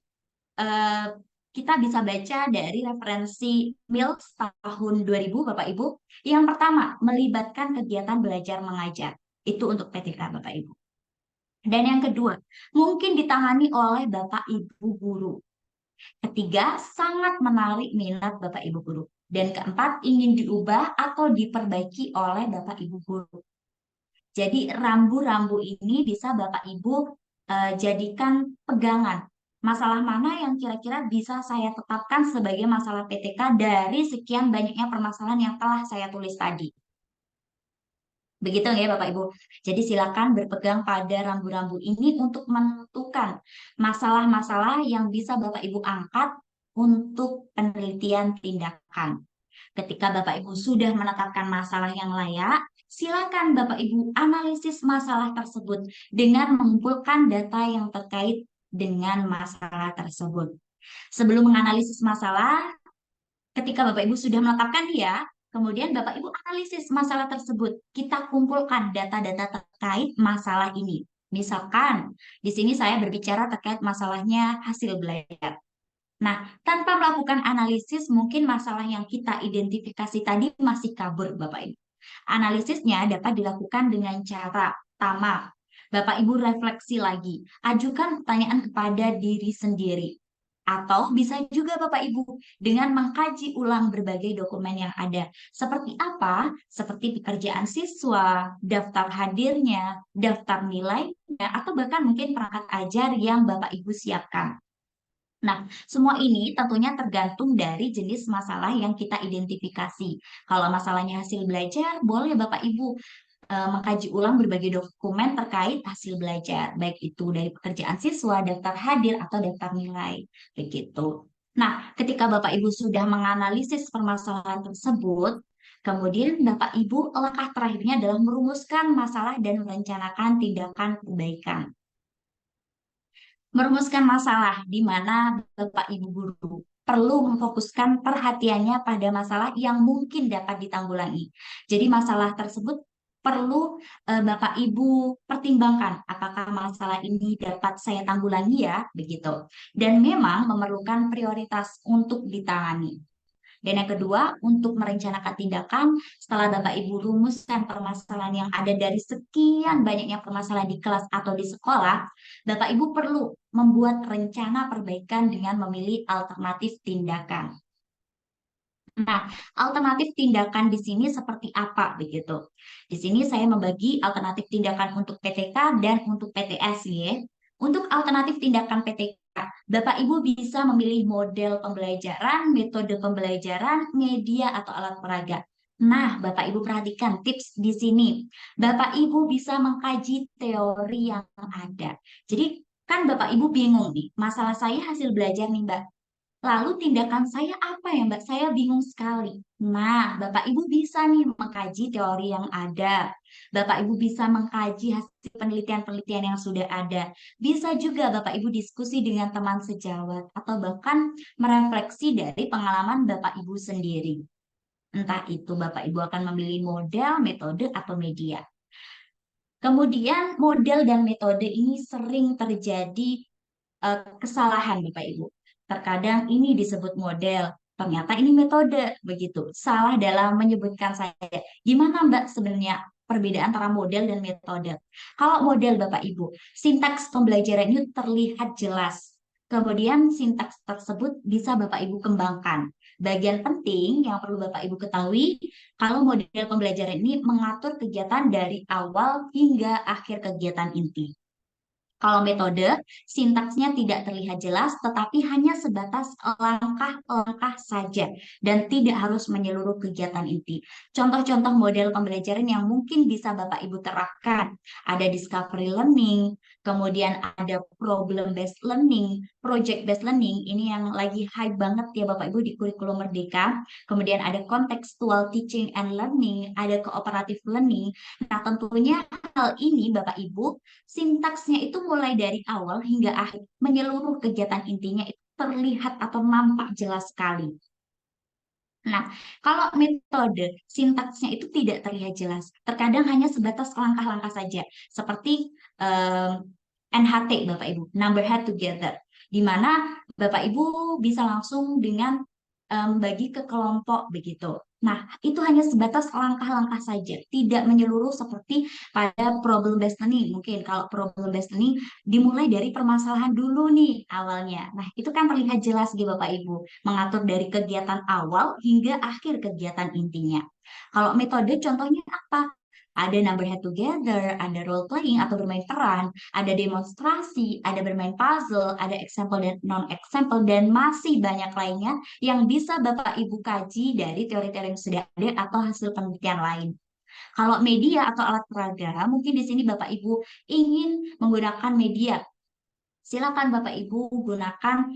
B: eh, kita bisa baca dari referensi MILS tahun 2000, Bapak Ibu. Yang pertama, melibatkan kegiatan belajar mengajar. Itu untuk PTK, Bapak Ibu. Dan yang kedua, mungkin ditangani oleh Bapak Ibu guru. Ketiga, sangat menarik minat Bapak Ibu guru. Dan keempat, ingin diubah atau diperbaiki oleh Bapak Ibu guru. Jadi rambu-rambu ini bisa Bapak Ibu jadikan pegangan. Masalah mana yang kira-kira bisa saya tetapkan sebagai masalah PTK dari sekian banyaknya permasalahan yang telah saya tulis tadi. Begitu ya Bapak Ibu. Jadi silakan berpegang pada rambu-rambu ini untuk menentukan masalah-masalah yang bisa Bapak Ibu angkat untuk penelitian tindakan. Ketika Bapak Ibu sudah menetapkan masalah yang layak, silakan Bapak Ibu analisis masalah tersebut dengan mengumpulkan data yang terkait dengan masalah tersebut. Sebelum menganalisis masalah, ketika Bapak Ibu sudah menetapkan dia, kemudian Bapak Ibu analisis masalah tersebut. Kita kumpulkan data-data terkait masalah ini. Misalkan, di sini saya berbicara terkait masalahnya hasil belajar. Nah, tanpa melakukan analisis, mungkin masalah yang kita identifikasi tadi masih kabur, Bapak Ibu. Analisisnya dapat dilakukan dengan cara pertama, Bapak Ibu refleksi lagi, ajukan pertanyaan kepada diri sendiri. Atau bisa juga Bapak Ibu dengan mengkaji ulang berbagai dokumen yang ada. Seperti apa? Seperti pekerjaan siswa, daftar hadirnya, daftar nilainya, atau bahkan mungkin perangkat ajar yang Bapak Ibu siapkan. Nah, semua ini tentunya tergantung dari jenis masalah yang kita identifikasi. Kalau masalahnya hasil belajar, boleh Bapak Ibu mengkaji ulang berbagai dokumen terkait hasil belajar, baik itu dari pekerjaan siswa, daftar hadir, atau daftar nilai. Begitu. Nah, ketika Bapak Ibu sudah menganalisis permasalahan tersebut, kemudian Bapak Ibu langkah terakhirnya adalah merumuskan masalah dan merencanakan tindakan perbaikan. Merumuskan masalah di mana Bapak Ibu guru perlu memfokuskan perhatiannya pada masalah yang mungkin dapat ditanggulangi. Jadi masalah tersebut perlu Bapak Ibu pertimbangkan apakah masalah ini dapat saya tanggulangi ya, begitu. Dan memang memerlukan prioritas untuk ditangani. Dan yang kedua, untuk merencanakan tindakan setelah Bapak Ibu rumuskan permasalahan yang ada dari sekian banyaknya permasalahan di kelas atau di sekolah, Bapak Ibu perlu membuat rencana perbaikan dengan memilih alternatif tindakan. Nah, alternatif tindakan di sini seperti apa begitu? Di sini saya membagi alternatif tindakan untuk PTK dan untuk PTS ya. Untuk alternatif tindakan PTK, Bapak Ibu bisa memilih model pembelajaran, metode pembelajaran, media atau alat peraga. Nah, Bapak Ibu perhatikan tips di sini. Bapak Ibu bisa mengkaji teori yang ada. Jadi kan Bapak Ibu bingung nih, masalah saya hasil belajar nih Mbak. Lalu tindakan saya apa ya Mbak? Saya bingung sekali. Nah, Bapak Ibu bisa nih mengkaji teori yang ada. Bapak Ibu bisa mengkaji hasil penelitian-penelitian yang sudah ada. Bisa juga Bapak Ibu diskusi dengan teman sejawat atau bahkan merefleksi dari pengalaman Bapak Ibu sendiri. Entah itu Bapak Ibu akan memilih model, metode, atau media. Kemudian model dan metode ini sering terjadi kesalahan Bapak Ibu. Terkadang ini disebut model, ternyata ini metode, begitu. Salah dalam menyebutkan saja. Gimana Mbak sebenarnya perbedaan antara model dan metode? Kalau model Bapak Ibu, sintaks pembelajaran itu terlihat jelas. Kemudian sintaks tersebut bisa Bapak Ibu kembangkan. Bagian penting yang perlu Bapak Ibu ketahui, kalau model pembelajaran ini mengatur kegiatan dari awal hingga akhir kegiatan inti. Kalau metode, sintaksnya tidak terlihat jelas, tetapi hanya sebatas langkah-langkah saja dan tidak harus menyeluruh kegiatan inti. Contoh-contoh model pembelajaran yang mungkin bisa Bapak Ibu terapkan, ada discovery learning, kemudian ada problem based learning, project based learning, ini yang lagi hype banget ya Bapak Ibu di kurikulum Merdeka. Kemudian ada contextual teaching and learning, ada cooperative learning. Nah, tentunya hal ini Bapak Ibu sintaksnya itu mulai dari awal hingga akhir, menyeluruh kegiatan intinya itu terlihat atau nampak jelas sekali. Nah, kalau metode sintaksnya itu tidak terlihat jelas, terkadang hanya sebatas langkah-langkah saja, seperti NHT Bapak Ibu, number head together, di mana Bapak Ibu bisa langsung dengan bagi ke kelompok begitu. Nah, itu hanya sebatas langkah-langkah saja, tidak menyeluruh seperti pada problem based learning. Mungkin kalau problem based learning dimulai dari permasalahan dulu nih awalnya. Nah, itu kan terlihat jelas di Bapak Ibu, mengatur dari kegiatan awal hingga akhir kegiatan intinya. Kalau metode contohnya apa? Ada number head together, ada role playing atau bermain peran, ada demonstrasi, ada bermain puzzle, ada example dan non-example, dan masih banyak lainnya yang bisa Bapak Ibu kaji dari teori-teori yang sudah ada atau hasil penelitian lain. Kalau media atau alat peraga, mungkin di sini Bapak Ibu ingin menggunakan media. Silakan Bapak Ibu gunakan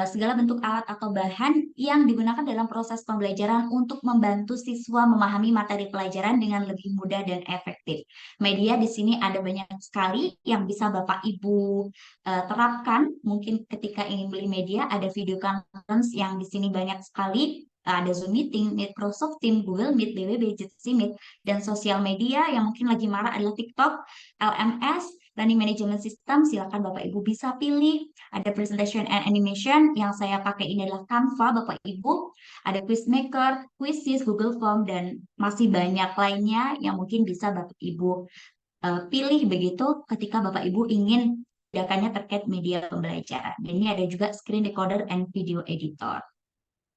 B: segala bentuk alat atau bahan yang digunakan dalam proses pembelajaran untuk membantu siswa memahami materi pelajaran dengan lebih mudah dan efektif. Media di sini ada banyak sekali yang bisa Bapak Ibu terapkan. Mungkin ketika ingin beli media, ada video conference yang di sini banyak sekali. Ada Zoom Meeting, Microsoft Teams, Google Meet, BWB, Jitsi Meet, dan sosial media yang mungkin lagi marah adalah TikTok, LMS, Learning Management System, silakan Bapak Ibu bisa pilih. Ada Presentation and Animation, yang saya pakai ini adalah Canva, Bapak Ibu. Ada Quizmaker, Quizizz, Google Form, dan masih banyak lainnya yang mungkin bisa Bapak Ibu pilih begitu ketika Bapak Ibu ingin tindakannya terkait media pembelajaran. Dan ini ada juga screen recorder and video editor.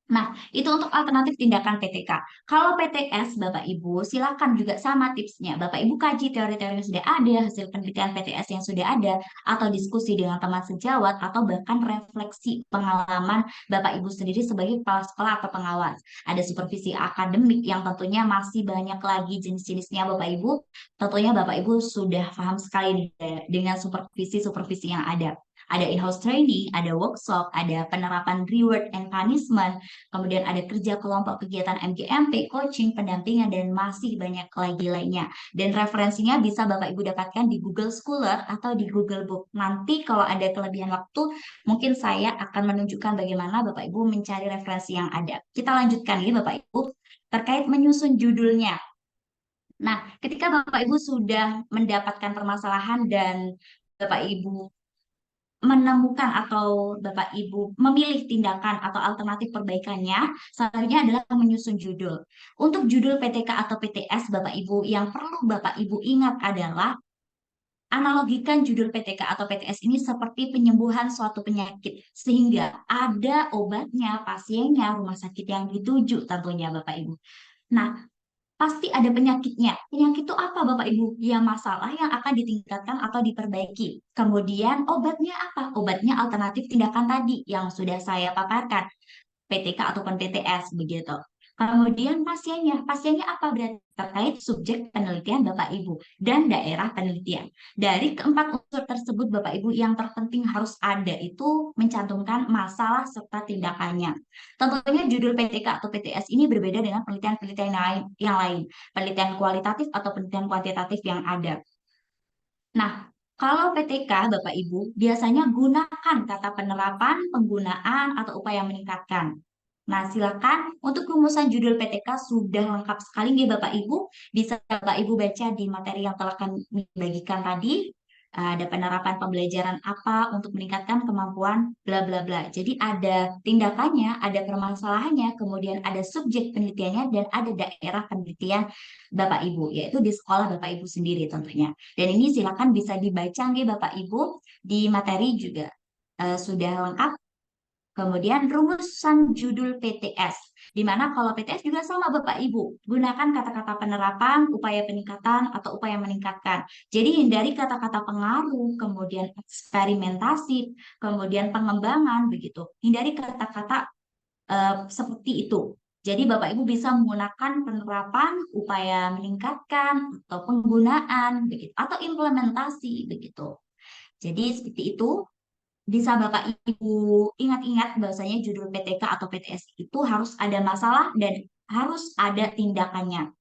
B: Nah, itu untuk alternatif tindakan PTK. Kalau PTS, Bapak Ibu, silakan juga sama tipsnya. Bapak Ibu kaji teori-teori yang sudah ada, hasil penelitian PTS yang sudah ada, atau diskusi dengan teman sejawat, atau bahkan refleksi pengalaman Bapak Ibu sendiri sebagai kepala sekolah atau pengawas. Ada supervisi akademik yang tentunya masih banyak lagi jenis-jenisnya Bapak Ibu. Tentunya Bapak Ibu sudah paham sekali dengan supervisi-supervisi yang ada. Ada in-house training, ada workshop, ada penerapan reward and punishment, kemudian ada kerja kelompok, kegiatan MGMP, coaching, pendampingan, dan masih banyak lagi lainnya. Dan referensinya bisa Bapak Ibu dapatkan di Google Scholar atau di Google Book. Nanti kalau ada kelebihan waktu, mungkin saya akan menunjukkan bagaimana Bapak Ibu mencari referensi yang ada. Kita lanjutkan ya Bapak Ibu, terkait menyusun judulnya. Nah, ketika Bapak Ibu sudah mendapatkan permasalahan dan Bapak Ibu menemukan atau Bapak Ibu memilih tindakan atau alternatif perbaikannya, selanjutnya adalah menyusun judul. Untuk judul PTK atau PTS, Bapak Ibu, yang perlu Bapak Ibu ingat adalah analogikan judul PTK atau PTS ini seperti penyembuhan suatu penyakit, sehingga ada obatnya, pasiennya, rumah sakit yang dituju tentunya Bapak Ibu. Nah, pasti ada penyakitnya. Penyakit itu apa Bapak Ibu? Ya masalah yang akan ditingkatkan atau diperbaiki. Kemudian obatnya apa? Obatnya alternatif tindakan tadi yang sudah saya paparkan. PTK ataupun PTS begitu. Kemudian pasiennya apa berarti terkait subjek penelitian Bapak Ibu dan daerah penelitian. Dari keempat unsur tersebut Bapak Ibu yang terpenting harus ada itu mencantumkan masalah serta tindakannya. Tentunya judul PTK atau PTS ini berbeda dengan penelitian-penelitian yang lain, penelitian kualitatif atau penelitian kuantitatif yang ada. Nah, kalau PTK Bapak Ibu biasanya gunakan kata penerapan, penggunaan atau upaya meningkatkan. Nah, silakan untuk rumusan judul PTK sudah lengkap sekali nih Bapak Ibu. Bisa Bapak Ibu baca di materi yang telah kami bagikan tadi. Ada penerapan pembelajaran apa untuk meningkatkan kemampuan bla bla bla. Jadi ada tindakannya, ada permasalahannya, kemudian ada subjek penelitiannya dan ada daerah penelitian Bapak Ibu, yaitu di sekolah Bapak Ibu sendiri tentunya. Dan ini silakan bisa dibaca nih Bapak Ibu di materi juga sudah lengkap. Kemudian rumusan judul PTS, di mana kalau PTS juga sama Bapak Ibu, gunakan kata-kata penerapan, upaya peningkatan, atau upaya meningkatkan. Jadi hindari kata-kata pengaruh, kemudian eksperimentasi, kemudian pengembangan, begitu. Hindari kata-kata seperti itu. Jadi Bapak Ibu bisa menggunakan penerapan, upaya meningkatkan, atau penggunaan, begitu, atau implementasi, begitu. Jadi seperti itu. Bisa Bapak Ibu ingat-ingat bahwasanya judul PTK atau PTS itu harus ada masalah dan harus ada tindakannya.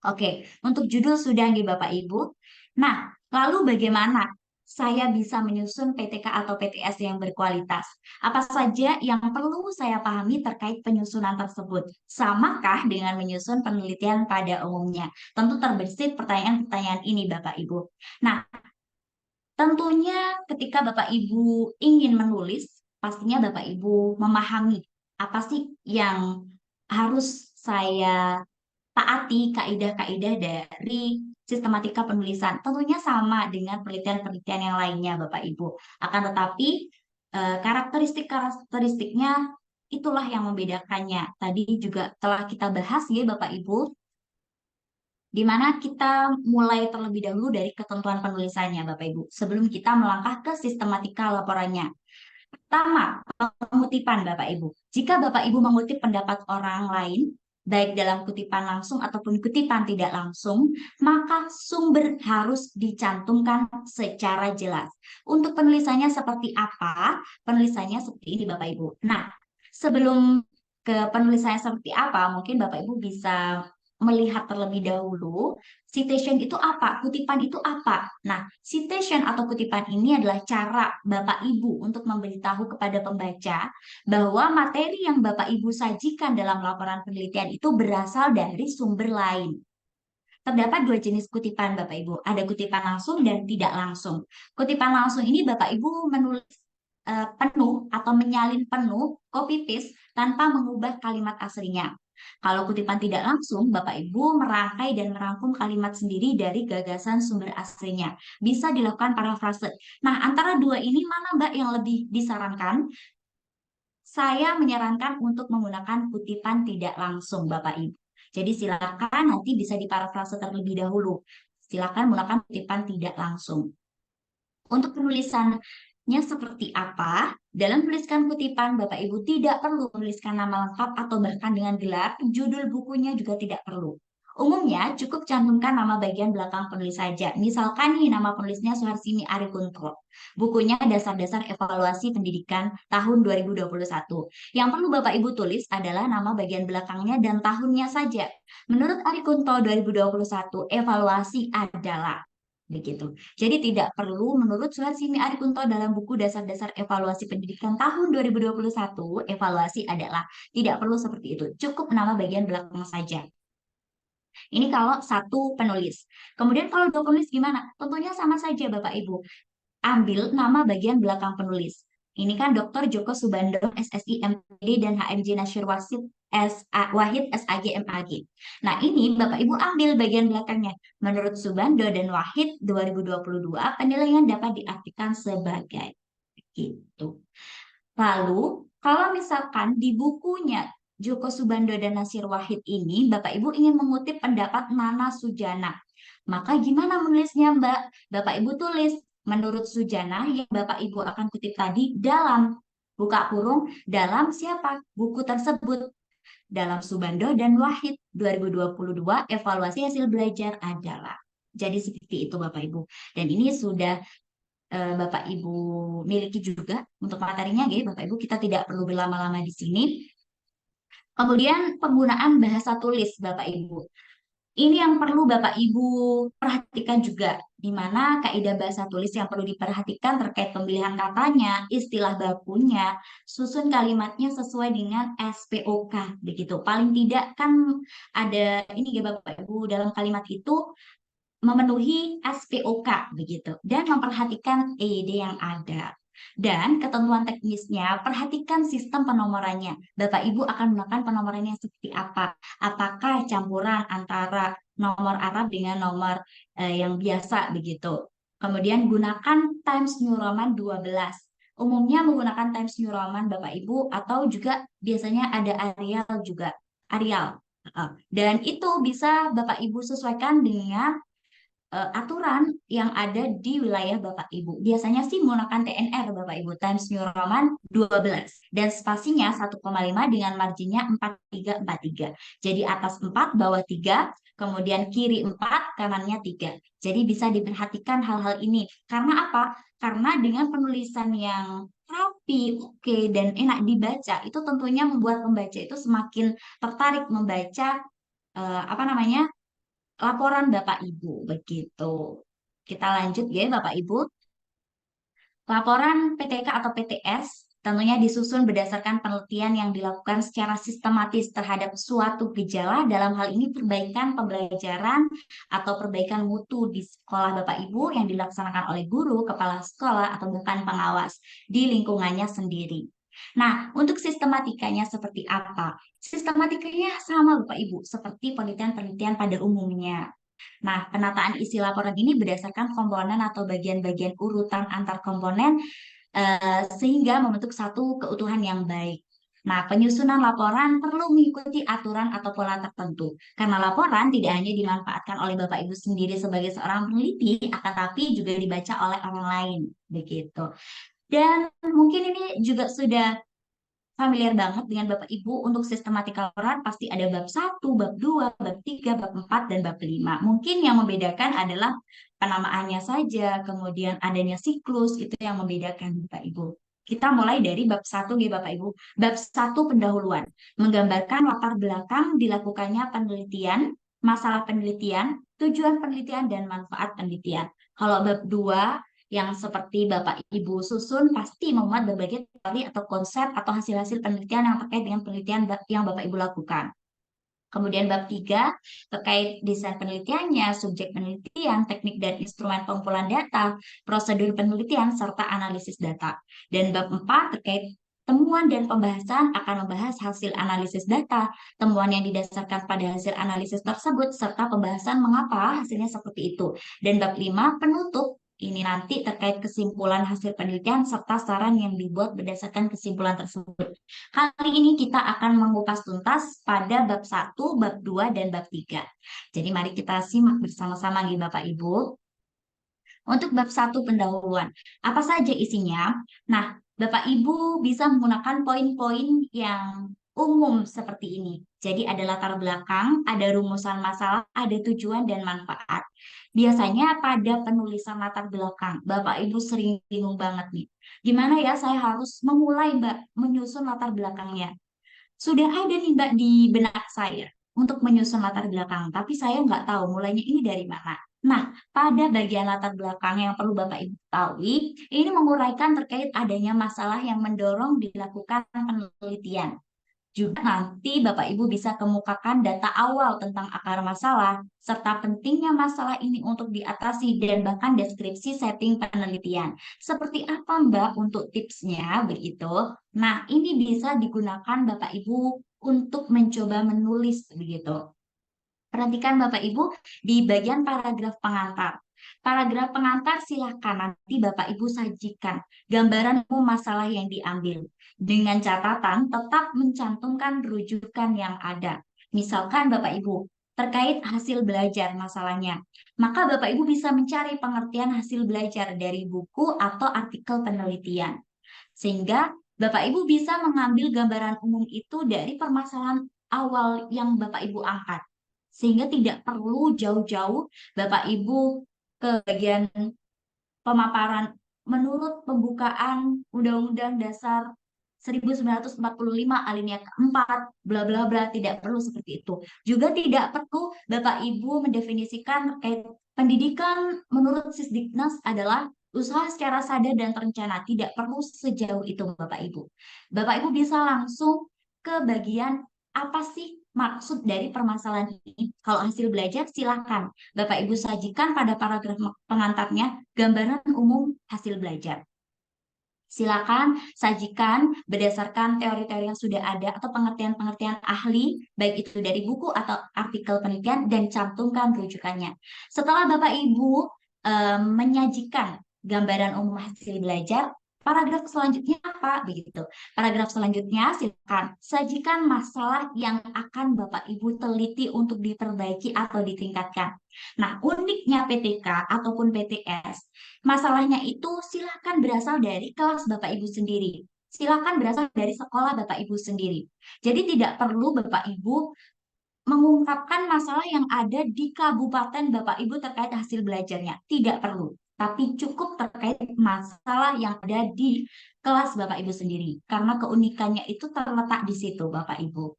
B: Oke, untuk judul sudah nih Bapak Ibu. Nah, lalu bagaimana saya bisa menyusun PTK atau PTS yang berkualitas? Apa saja yang perlu saya pahami terkait penyusunan tersebut? Samakah dengan menyusun penelitian pada umumnya? Tentu terbersih pertanyaan-pertanyaan ini Bapak Ibu. Nah, tentunya ketika Bapak Ibu ingin menulis, pastinya Bapak Ibu memahami apa sih yang harus saya taati kaidah-kaidah dari sistematika penulisan. Tentunya sama dengan penelitian-penelitian yang lainnya Bapak Ibu. Akan tetapi karakteristik-karakteristiknya itulah yang membedakannya. Tadi juga telah kita bahas ya Bapak Ibu, di mana kita mulai terlebih dahulu dari ketentuan penulisannya, Bapak Ibu, sebelum kita melangkah ke sistematika laporannya. Pertama, pengutipan Bapak Ibu. Jika Bapak Ibu mengutip pendapat orang lain, baik dalam kutipan langsung ataupun kutipan tidak langsung, maka sumber harus dicantumkan secara jelas. Untuk penulisannya seperti apa? Penulisannya seperti ini Bapak Ibu. Nah, sebelum ke penulisannya seperti apa, mungkin Bapak Ibu bisa melihat terlebih dahulu citation itu apa, kutipan itu apa. Nah, citation atau kutipan ini adalah cara Bapak Ibu untuk memberitahu kepada pembaca bahwa materi yang Bapak Ibu sajikan dalam laporan penelitian itu berasal dari sumber lain. Terdapat dua jenis kutipan Bapak Ibu, ada kutipan langsung dan tidak langsung. Kutipan langsung ini Bapak Ibu menulis penuh atau menyalin penuh, copy paste tanpa mengubah kalimat aslinya. Kalau kutipan tidak langsung, Bapak Ibu merangkai dan merangkum kalimat sendiri dari gagasan sumber aslinya. Bisa dilakukan parafrase. Nah, antara dua ini mana Mbak yang lebih disarankan? Saya menyarankan untuk menggunakan kutipan tidak langsung, Bapak Ibu. Jadi silakan nanti bisa diparafrase terlebih dahulu. Silakan menggunakan kutipan tidak langsung. Untuk penulisannya seperti apa? Dalam menuliskan kutipan, Bapak Ibu tidak perlu menuliskan nama lengkap atau bahkan dengan gelar, judul bukunya juga tidak perlu. Umumnya cukup cantumkan nama bagian belakang penulis saja. Misalkan nih nama penulisnya Suharsini Arikunto. Bukunya Dasar-Dasar Evaluasi Pendidikan tahun 2021. Yang perlu Bapak Ibu tulis adalah nama bagian belakangnya dan tahunnya saja. Menurut Arikunto 2021, evaluasi adalah begitu. Jadi tidak perlu menurut Suharsini Arikunto dalam buku Dasar-Dasar Evaluasi Pendidikan tahun 2021, evaluasi adalah tidak perlu seperti itu. Cukup nama bagian belakang saja. Ini kalau satu penulis. Kemudian kalau dua penulis gimana? Tentunya sama saja Bapak Ibu. Ambil nama bagian belakang penulis. Ini kan Dr. Joko Subando, SSI, MPD, dan HMJ Nasyir Wahid, SAG, MAG. Nah, ini Bapak Ibu ambil bagian belakangnya. Menurut Subando dan Wahid 2022, penilaian dapat diartikan sebagai gitu. Lalu, kalau misalkan di bukunya Joko Subando dan Nasir Wahid ini, Bapak Ibu ingin mengutip pendapat Nana Sujana. Maka gimana menulisnya, Mbak? Bapak Ibu tulis menurut Sujana yang Bapak Ibu akan kutip tadi dalam buka kurung dalam siapa buku tersebut dalam Subando dan Wahid 2022 evaluasi hasil belajar adalah. Jadi seperti itu Bapak Ibu. Dan ini sudah Bapak Ibu miliki juga untuk materinya, gitu. Bapak Ibu kita tidak perlu berlama-lama di sini. Kemudian penggunaan bahasa tulis Bapak Ibu. Ini yang perlu Bapak Ibu perhatikan juga, di mana kaidah bahasa tulis yang perlu diperhatikan terkait pemilihan katanya, istilah bakunya, susun kalimatnya sesuai dengan SPOK, begitu. Paling tidak kan ada ini ya Bapak Ibu dalam kalimat itu memenuhi SPOK begitu dan memperhatikan EYD yang ada. Dan ketentuan teknisnya, perhatikan sistem penomorannya. Bapak Ibu akan melakukan penomorannya seperti apa? Apakah campuran antara nomor Arab dengan nomor yang biasa begitu. Kemudian gunakan Times New Roman 12. Umumnya menggunakan Times New Roman Bapak Ibu atau juga biasanya ada Arial juga. Arial. Dan itu bisa Bapak Ibu sesuaikan dengan aturan yang ada di wilayah Bapak Ibu. Biasanya sih menggunakan TNR Bapak Ibu, Times New Roman 12. Dan spasinya 1,5 dengan marginnya 4343. Jadi atas 4, bawah 3, kemudian kiri 4, kanannya 3. Jadi bisa diperhatikan hal-hal ini. Karena apa? Karena dengan penulisan yang rapi, oke, dan enak dibaca, itu tentunya membuat pembaca itu semakin tertarik membaca apa namanya laporan Bapak Ibu begitu. Kita lanjut ya Bapak Ibu. Laporan PTK atau PTS tentunya disusun berdasarkan penelitian yang dilakukan secara sistematis terhadap suatu gejala, dalam hal ini perbaikan pembelajaran atau perbaikan mutu di sekolah Bapak Ibu yang dilaksanakan oleh guru, kepala sekolah, atau bukan pengawas di lingkungannya sendiri. Nah, untuk sistematikanya seperti apa? Sistematikanya sama Bapak Ibu, seperti penelitian-penelitian pada umumnya. Nah, penataan isi laporan ini berdasarkan komponen atau bagian-bagian urutan antar komponen sehingga membentuk satu keutuhan yang baik. Nah, penyusunan laporan perlu mengikuti aturan atau pola tertentu. Karena laporan tidak hanya dimanfaatkan oleh Bapak Ibu sendiri sebagai seorang peneliti, akan tapi juga dibaca oleh orang lain. Begitu. Dan mungkin ini juga sudah familiar banget dengan Bapak Ibu untuk sistematika laporan pasti ada bab 1, bab 2, bab 3, bab 4, dan bab 5. Mungkin yang membedakan adalah penamaannya saja, kemudian adanya siklus, itu yang membedakan Bapak Ibu. Kita mulai dari bab 1 nih Bapak Ibu. Bab 1 pendahuluan, menggambarkan latar belakang dilakukannya penelitian, masalah penelitian, tujuan penelitian, dan manfaat penelitian. Kalau bab 2 yang seperti Bapak Ibu susun pasti memuat berbagai teori atau konsep atau hasil-hasil penelitian yang terkait dengan penelitian yang Bapak Ibu lakukan. Kemudian bab 3 terkait desain penelitiannya, subjek penelitian, teknik dan instrumen pengumpulan data, prosedur penelitian, serta analisis data. Dan bab 4 terkait temuan dan pembahasan akan membahas hasil analisis data, temuan yang didasarkan pada hasil analisis tersebut, serta pembahasan mengapa hasilnya seperti itu. Dan bab 5 penutup ini nanti terkait kesimpulan hasil penelitian serta saran yang dibuat berdasarkan kesimpulan tersebut. Kali ini kita akan mengupas tuntas pada bab 1, bab 2, dan bab 3. Jadi mari kita simak bersama-sama nih Bapak Ibu. Untuk bab 1 pendahuluan, apa saja isinya? Nah, Bapak Ibu bisa menggunakan poin-poin yang umum seperti ini. Jadi ada latar belakang, ada rumusan masalah, ada tujuan dan manfaat. Biasanya pada penulisan latar belakang, Bapak Ibu sering bingung banget nih. Gimana ya saya harus memulai Mbak menyusun latar belakangnya? Sudah ada nih Mbak di benak saya untuk menyusun latar belakang, tapi saya nggak tahu mulainya ini dari mana. Nah, pada bagian latar belakang yang perlu Bapak Ibu ketahui, ini menguraikan terkait adanya masalah yang mendorong dilakukan penelitian. Juga nanti Bapak Ibu bisa kemukakan data awal tentang akar masalah, serta pentingnya masalah ini untuk diatasi dan bahkan deskripsi setting penelitian. Seperti apa Mbak untuk tipsnya begitu? Nah, ini bisa digunakan Bapak Ibu untuk mencoba menulis begitu. Perhatikan Bapak Ibu di bagian paragraf pengantar. Paragraf pengantar silakan nanti Bapak Ibu sajikan gambaran masalah yang diambil. Dengan catatan tetap mencantumkan rujukan yang ada. Misalkan Bapak Ibu terkait hasil belajar masalahnya. Maka Bapak Ibu bisa mencari pengertian hasil belajar dari buku atau artikel penelitian. Sehingga Bapak Ibu bisa mengambil gambaran umum itu dari permasalahan awal yang Bapak Ibu angkat. Sehingga tidak perlu jauh-jauh Bapak Ibu ke bagian pemaparan menurut pembukaan Undang-Undang Dasar 1945 alinea keempat, bla bla bla, tidak perlu seperti itu. Juga tidak perlu Bapak Ibu mendefinisikan pendidikan menurut Sisdiknas adalah usaha secara sadar dan terencana. Tidak perlu sejauh itu Bapak Ibu. Bapak Ibu bisa langsung ke bagian apa sih maksud dari permasalahan ini. Kalau hasil belajar silakan Bapak Ibu sajikan pada paragraf pengantarnya gambaran umum hasil belajar. Silakan sajikan berdasarkan teori-teori yang sudah ada atau pengertian-pengertian ahli, baik itu dari buku atau artikel penelitian, dan cantumkan rujukannya. Setelah Bapak Ibu menyajikan gambaran umum hasil belajar, paragraf selanjutnya apa? Begitu. Paragraf selanjutnya silakan sajikan masalah yang akan Bapak Ibu teliti untuk diperbaiki atau ditingkatkan. Nah, uniknya PTK ataupun PTS, masalahnya itu silakan berasal dari kelas Bapak Ibu sendiri. Silakan berasal dari sekolah Bapak Ibu sendiri. Jadi tidak perlu Bapak Ibu mengungkapkan masalah yang ada di kabupaten Bapak Ibu terkait hasil belajarnya. Tidak perlu. Tapi cukup terkait masalah yang ada di kelas Bapak Ibu sendiri. Karena keunikannya itu terletak di situ Bapak Ibu.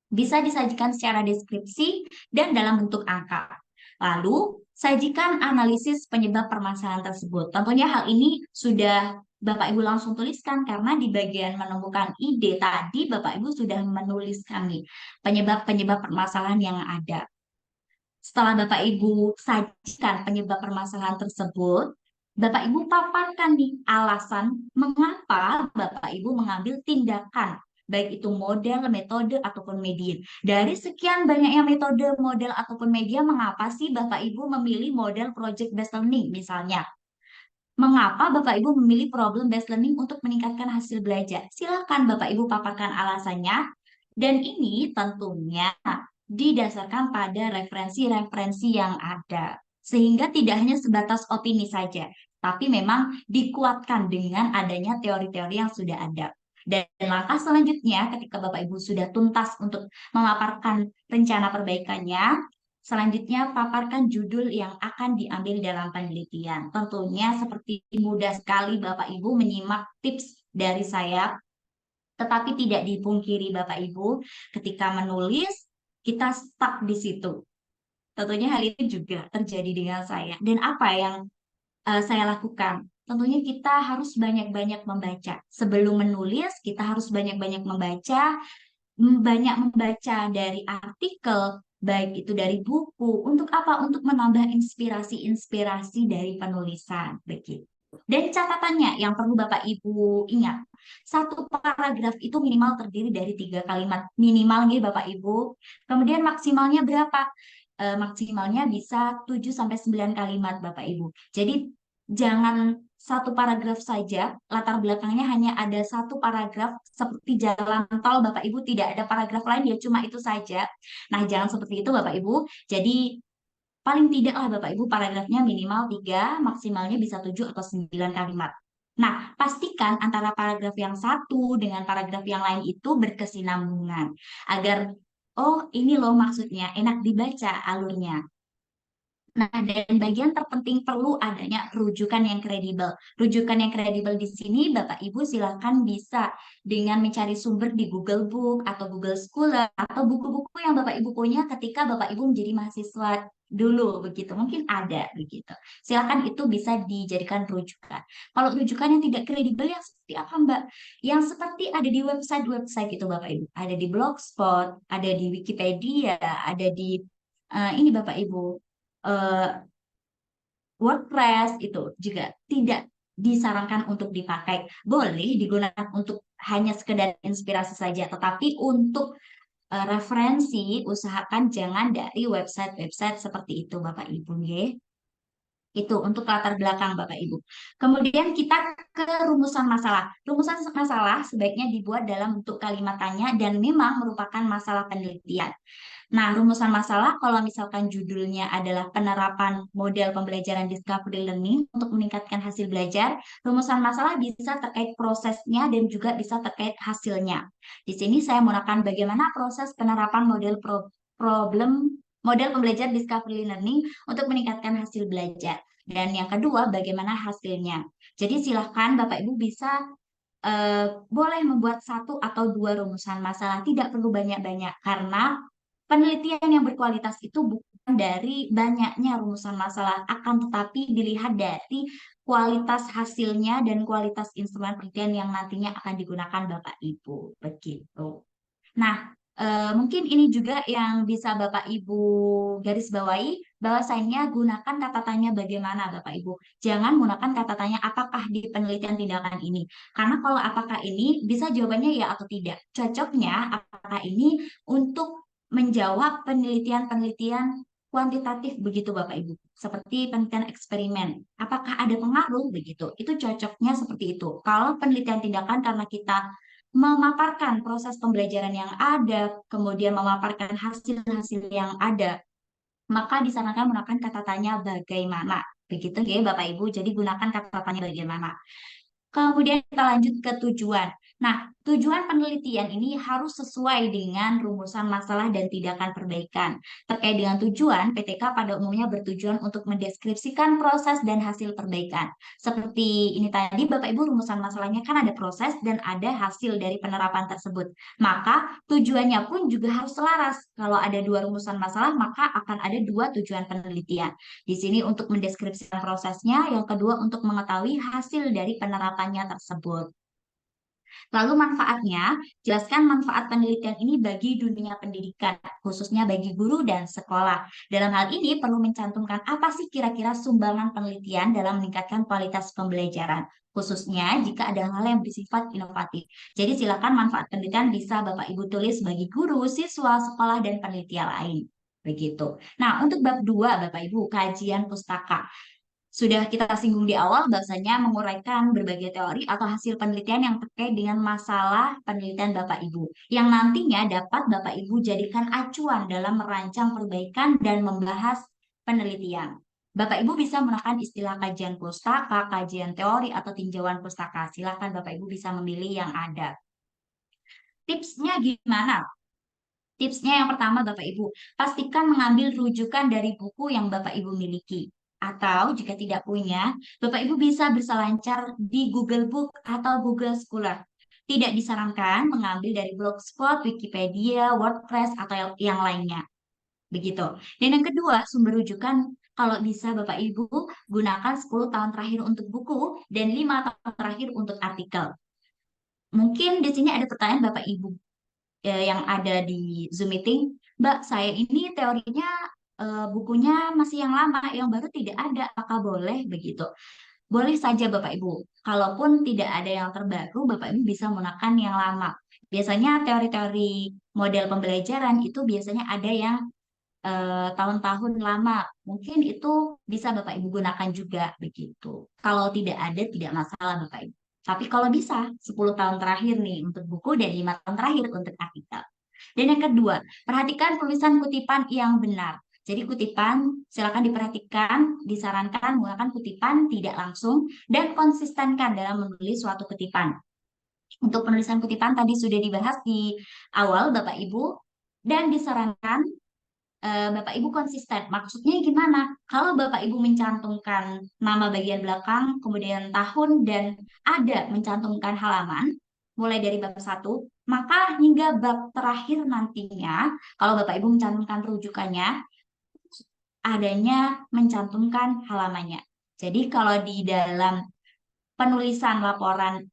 B: Bisa disajikan secara deskripsi dan dalam bentuk angka. Lalu, sajikan analisis penyebab permasalahan tersebut. Tentunya hal ini sudah Bapak Ibu langsung tuliskan karena di bagian menemukan ide tadi Bapak Ibu sudah menuliskan nih penyebab-penyebab permasalahan yang ada. Setelah Bapak Ibu sajikan penyebab permasalahan tersebut, Bapak Ibu paparkan nih alasan mengapa Bapak Ibu mengambil tindakan, baik itu model, metode, ataupun media. Dari sekian banyaknya metode, model, ataupun media, mengapa sih Bapak Ibu memilih model project based learning misalnya? Mengapa Bapak Ibu memilih problem based learning untuk meningkatkan hasil belajar? Silakan Bapak Ibu paparkan alasannya. Dan ini tentunya didasarkan pada referensi-referensi yang ada. Sehingga tidak hanya sebatas opini saja, tapi memang dikuatkan dengan adanya teori-teori yang sudah ada. Dan langkah selanjutnya ketika Bapak Ibu sudah tuntas untuk memaparkan rencana perbaikannya, selanjutnya paparkan judul yang akan diambil dalam penelitian. Tentunya seperti mudah sekali Bapak Ibu menyimak tips dari saya, tetapi tidak dipungkiri Bapak Ibu, ketika menulis kita stuck di situ. Tentunya hal itu juga terjadi dengan saya. Dan apa yang saya lakukan? Tentunya kita harus banyak-banyak membaca. Sebelum menulis, kita harus banyak-banyak membaca, banyak membaca dari artikel, baik itu dari buku. Untuk apa? Untuk menambah inspirasi-inspirasi dari penulisan. Begitu. Dan catatannya yang perlu Bapak Ibu ingat, satu paragraf itu minimal terdiri dari 3 kalimat. Minimal nih Bapak Ibu. Kemudian maksimalnya berapa? Maksimalnya bisa 7-9 kalimat Bapak Ibu. Jadi jangan satu paragraf saja, latar belakangnya hanya ada satu paragraf seperti jalan tol Bapak Ibu, tidak ada paragraf lain, ya cuma itu saja. Nah, jangan seperti itu Bapak Ibu. Jadi paling tidaklah Bapak Ibu paragrafnya minimal 3, maksimalnya bisa 7 atau 9 kalimat. Nah, pastikan antara paragraf yang satu dengan paragraf yang lain itu berkesinambungan. Agar, oh ini loh maksudnya, enak dibaca alurnya. Nah, dan bagian terpenting perlu adanya rujukan yang kredibel. Rujukan yang kredibel di sini Bapak Ibu silakan bisa dengan mencari sumber di Google Book atau Google Scholar atau buku-buku yang Bapak Ibu punya ketika Bapak Ibu menjadi mahasiswa dulu begitu. Mungkin ada begitu. Silakan itu bisa dijadikan rujukan. Kalau rujukan yang tidak kredibel yang seperti apa, Mbak? Yang seperti ada di website-website itu Bapak Ibu. Ada di Blogspot, ada di Wikipedia, ada di ini Bapak Ibu WordPress itu juga tidak disarankan untuk dipakai. Boleh digunakan untuk hanya sekedar inspirasi saja, tetapi untuk referensi usahakan jangan dari website-website seperti itu Bapak Ibu nggih. Itu untuk latar belakang Bapak Ibu. Kemudian kita ke rumusan masalah. Rumusan masalah sebaiknya dibuat dalam bentuk kalimat tanya dan memang merupakan masalah penelitian. Nah, rumusan masalah kalau misalkan judulnya adalah penerapan model pembelajaran discovery learning untuk meningkatkan hasil belajar, rumusan masalah bisa terkait prosesnya dan juga bisa terkait hasilnya. Di sini saya menggunakan bagaimana proses penerapan model pembelajaran discovery learning untuk meningkatkan hasil belajar. Dan yang kedua, bagaimana hasilnya. Jadi silahkan Bapak Ibu bisa boleh membuat satu atau dua rumusan masalah, tidak perlu banyak-banyak, karena penelitian yang berkualitas itu bukan dari banyaknya rumusan masalah, akan tetapi dilihat dari kualitas hasilnya dan kualitas instrumen penelitian yang nantinya akan digunakan Bapak Ibu. Begitu. Nah, mungkin ini juga yang bisa Bapak Ibu garis bawahi, bahwasanya gunakan kata tanya bagaimana Bapak Ibu. Jangan gunakan kata tanya apakah di penelitian tindakan ini. Karena kalau apakah ini bisa jawabannya ya atau tidak. Cocoknya apakah ini untuk menjawab penelitian-penelitian kuantitatif begitu Bapak Ibu. Seperti penelitian eksperimen. Apakah ada pengaruh begitu? Itu cocoknya seperti itu. Kalau penelitian tindakan karena kita memaparkan proses pembelajaran yang ada, kemudian memaparkan hasil-hasil yang ada, maka disarankan menggunakan kata tanya bagaimana. Begitu ya Bapak Ibu, jadi gunakan kata tanya bagaimana. Kemudian kita lanjut ke tujuan. Nah, tujuan penelitian ini harus sesuai dengan rumusan masalah dan tindakan perbaikan. Terkait dengan tujuan, PTK pada umumnya bertujuan untuk mendeskripsikan proses dan hasil perbaikan. Seperti ini tadi, Bapak Ibu, rumusan masalahnya kan ada proses dan ada hasil dari penerapan tersebut. Maka tujuannya pun juga harus selaras. Kalau ada dua rumusan masalah, maka akan ada dua tujuan penelitian. Di sini untuk mendeskripsikan prosesnya, yang kedua untuk mengetahui hasil dari penerapannya tersebut. Lalu manfaatnya, jelaskan manfaat penelitian ini bagi dunia pendidikan, khususnya bagi guru dan sekolah. Dalam hal ini perlu mencantumkan apa sih kira-kira sumbangan penelitian dalam meningkatkan kualitas pembelajaran, khususnya jika ada hal yang bersifat inovatif. Jadi silakan manfaat penelitian bisa Bapak Ibu tulis bagi guru, siswa, sekolah, dan penelitian lain. Begitu. Nah, untuk bab 2 Bapak Ibu, kajian pustaka. Sudah kita singgung di awal, bahwasanya menguraikan berbagai teori atau hasil penelitian yang terkait dengan masalah penelitian Bapak Ibu, yang nantinya dapat Bapak Ibu jadikan acuan dalam merancang perbaikan dan membahas penelitian. Bapak Ibu bisa menggunakan istilah kajian pustaka, kajian teori, atau tinjauan pustaka. Silakan Bapak Ibu bisa memilih yang ada. Tipsnya gimana? Tipsnya yang pertama Bapak Ibu, pastikan mengambil rujukan dari buku yang Bapak Ibu miliki. Atau jika tidak punya, Bapak Ibu bisa berselancar di Google Book atau Google Scholar. Tidak disarankan mengambil dari Blogspot, Wikipedia, WordPress, atau yang lainnya. Begitu. Dan yang kedua, sumber rujukan kalau bisa Bapak Ibu gunakan 10 tahun terakhir untuk buku dan 5 tahun terakhir untuk artikel. Mungkin di sini ada pertanyaan Bapak Ibu yang ada di Zoom meeting, Mbak, saya ini teorinya bukunya masih yang lama, yang baru tidak ada, apakah boleh begitu? Boleh saja Bapak Ibu. Kalaupun tidak ada yang terbaru, Bapak Ibu bisa menggunakan yang lama. Biasanya teori-teori model pembelajaran itu biasanya ada yang tahun-tahun lama. Mungkin itu bisa Bapak Ibu gunakan juga begitu. Kalau tidak ada, tidak masalah Bapak Ibu. Tapi kalau bisa, 10 tahun terakhir nih untuk buku dan 5 tahun terakhir untuk artikel. Dan yang kedua, perhatikan tulisan kutipan yang benar. Jadi kutipan silakan diperhatikan, disarankan menggunakan kutipan tidak langsung dan konsistenkan dalam menulis suatu kutipan. Untuk penulisan kutipan tadi sudah dibahas di awal Bapak Ibu dan disarankan Bapak Ibu konsisten. Maksudnya gimana? Kalau Bapak Ibu mencantumkan nama bagian belakang, kemudian tahun, dan ada mencantumkan halaman, mulai dari bab 1, maka hingga bab terakhir nantinya, kalau Bapak Ibu mencantumkan rujukannya, adanya mencantumkan halamannya. Jadi kalau di dalam penulisan laporan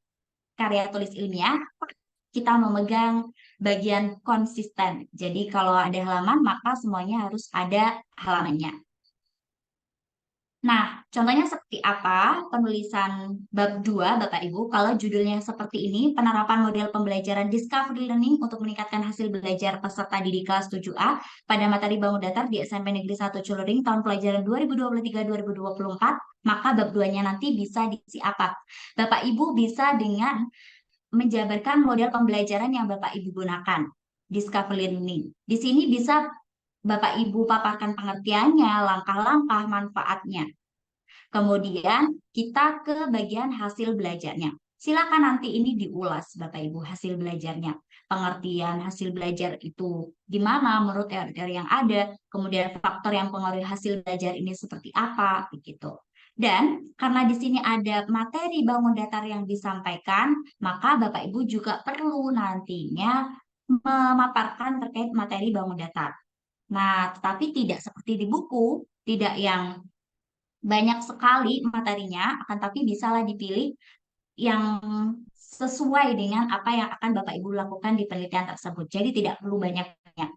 B: karya tulis ilmiah, kita memegang bagian konsisten. Jadi kalau ada halaman, maka semuanya harus ada halamannya. Nah, contohnya seperti apa penulisan bab 2, Bapak Ibu? Kalau judulnya seperti ini, penerapan model pembelajaran Discovery Learning untuk meningkatkan hasil belajar peserta didik kelas 7A pada materi bangun datar di SMP Negeri 1 Culering tahun pelajaran 2023-2024, maka bab 2-nya nanti bisa diisi apa? Bapak Ibu bisa dengan menjabarkan model pembelajaran yang Bapak Ibu gunakan, Discovery Learning. Di sini bisa Bapak Ibu paparkan pengertiannya, langkah-langkah manfaatnya. Kemudian kita ke bagian hasil belajarnya. Silakan nanti ini diulas Bapak Ibu hasil belajarnya. Pengertian hasil belajar itu gimana menurut teori-teori yang ada, kemudian faktor yang mempengaruhi hasil belajar ini seperti apa, begitu. Dan karena di sini ada materi bangun datar yang disampaikan, maka Bapak Ibu juga perlu nantinya memaparkan terkait materi bangun datar. Nah, tetapi tidak seperti di buku, tidak yang banyak sekali materinya, akan tapi bisalah dipilih yang sesuai dengan apa yang akan Bapak Ibu lakukan di penelitian tersebut. Jadi tidak perlu banyak-banyak.